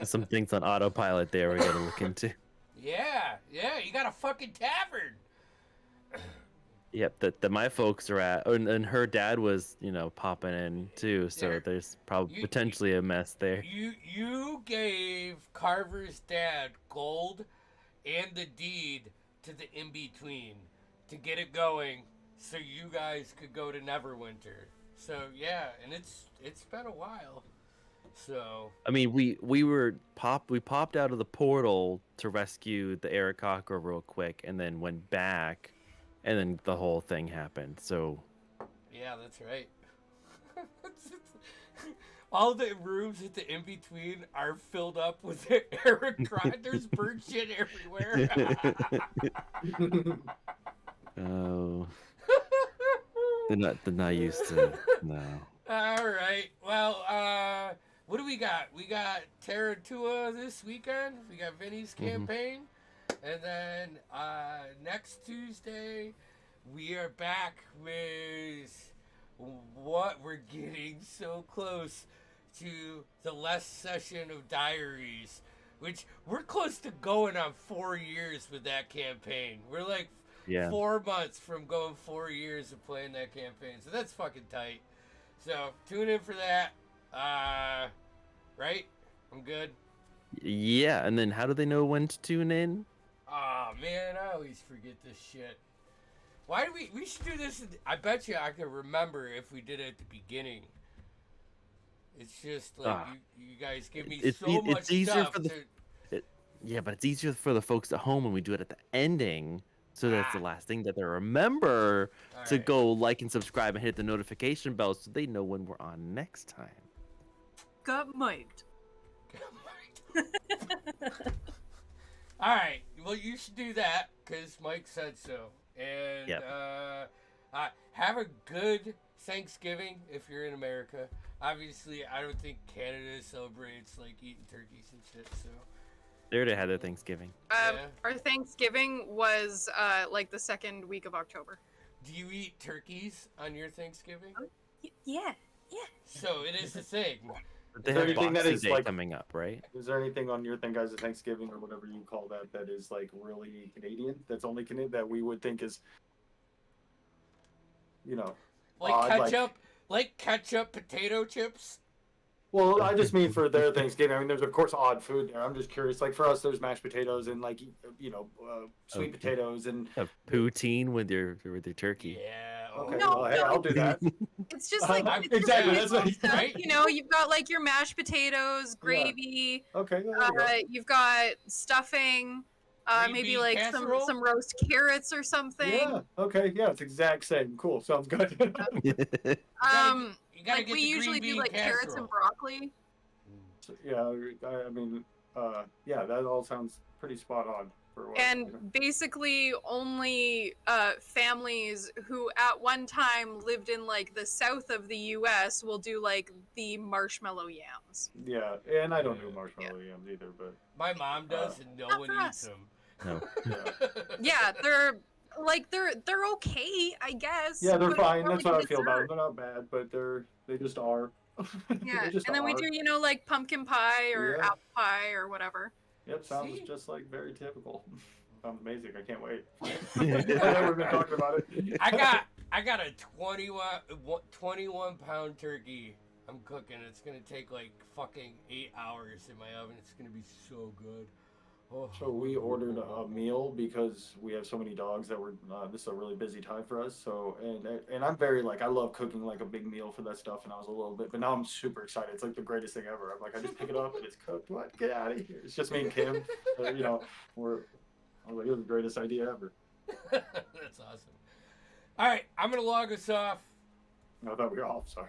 S4: Some things on autopilot there we gotta look into.
S1: Yeah, you got a fucking tavern.
S4: Yep, that my folks are at, and her dad was, popping in too. So
S1: Yeah.
S4: there's probably
S1: You-
S4: potentially a mess there.
S1: You gave Carver's dad gold and the deed to the in-between to get it going so you guys could go to Neverwinter. So yeah, and it's been a while. So
S4: I mean, we popped out of the portal to rescue the Aarakocra real quick, and then went back, and then the whole thing happened. So
S1: yeah, that's right. All the rooms at the in-between are filled up with Eric Crod. There's bird shit everywhere.
S4: oh, they're not used to no.
S1: All right. Well, what do we got? We got Terratua this weekend. We got Vinny's campaign. And then next Tuesday, we are back with what we're getting so close to the last session of Diaries, which we're close to going on 4 years with that campaign. We're like 4 months from going 4 years of playing that campaign. So that's fucking tight. So tune in for that. Right? I'm good.
S4: Yeah, and then how do they know when to tune in?
S1: Oh man, I always forget this shit. Why do we should do this? I bet you I could remember if we did it at the beginning. It's just like you guys give me so much stuff
S4: Yeah, but it's easier for the folks at home when we do it at the ending, so that's the last thing that they remember to go like and subscribe and hit the notification bell so they know when we're on next time.
S2: Got mic'd.
S1: All right. Well, you should do that because Mike said so. And have a good Thanksgiving if you're in America. Obviously, I don't think Canada celebrates like eating turkeys and shit. So
S4: They already had their Thanksgiving.
S2: Our Thanksgiving was like the second week of October.
S1: Do you eat turkeys on your Thanksgiving?
S2: Yeah.
S1: So it is a thing.
S4: They
S3: Is there
S4: have
S3: anything that
S4: Boxing
S3: is,
S4: Day
S3: like-
S4: coming up, right?
S3: Is there anything on your thing, guys, of Thanksgiving or whatever you call that, that is like really Canadian? That's only Canadian that we would think is, you know,
S1: Like
S3: odd,
S1: ketchup, like ketchup potato chips.
S3: Well, I just mean for their Thanksgiving. I mean, there's of course odd food there. I'm just curious. Like for us, there's mashed potatoes and like sweet
S4: Okay.
S3: potatoes and.
S4: A poutine with your turkey.
S1: Yeah.
S3: Okay,
S2: No,
S3: well, hey,
S2: no,
S3: I'll do that.
S2: It's just like
S1: I'm-
S2: it's just
S3: exactly,
S2: like
S3: that's what-
S2: stuff,
S1: right?
S2: you know. You've got like your mashed potatoes, gravy.
S3: Okay, there we go.
S2: You've got stuffing.
S1: Green
S2: Maybe
S1: bean
S2: like
S1: casserole?
S2: some roast carrots or something.
S3: Yeah. Okay. Yeah, it's exact same. Cool. Sounds good.
S1: You gotta
S2: Like
S1: get
S2: we
S1: the
S2: usually
S1: green
S2: do
S1: bean
S2: like carrots
S1: casserole.
S2: and broccoli.
S3: yeah. I mean, yeah, that all sounds pretty spot on for what.
S2: And basically only families who at one time lived in like the south of the US will do like the marshmallow yams.
S3: Yeah, and I don't do marshmallow yams either, but
S1: My mom does, and no
S2: Not
S1: one
S2: for
S1: eats
S2: us.
S1: them.
S4: No.
S3: yeah,
S2: Yeah, they're okay, I guess.
S3: yeah, they're
S2: but
S3: fine.
S2: more
S3: That's
S2: like
S3: how I feel about them.
S2: dessert.
S3: They're not bad, but they just are.
S2: Yeah,
S3: They just
S2: and then we
S3: are.
S2: do, like pumpkin pie or
S3: Yeah.
S2: apple pie or whatever.
S3: Yep, sounds
S1: See?
S3: just like very typical. Sounds amazing. I can't wait. I know we've been talking about it.
S1: I got a 21 pound turkey. I'm cooking. It's gonna take like fucking 8 hours in my oven. It's gonna be so good. Oh.
S3: So we ordered a meal because we have so many dogs that we're. This is a really busy time for us. So and I'm very like I love cooking like a big meal for that stuff. And I was a little bit, but now I'm super excited. It's like the greatest thing ever. I'm like I just pick it up and it's cooked. What? Get out of here! It's just me and Kim. We're. I was like, it was the greatest idea ever.
S1: That's awesome. All right, I'm gonna log us off.
S3: No, I thought we were off. Sorry.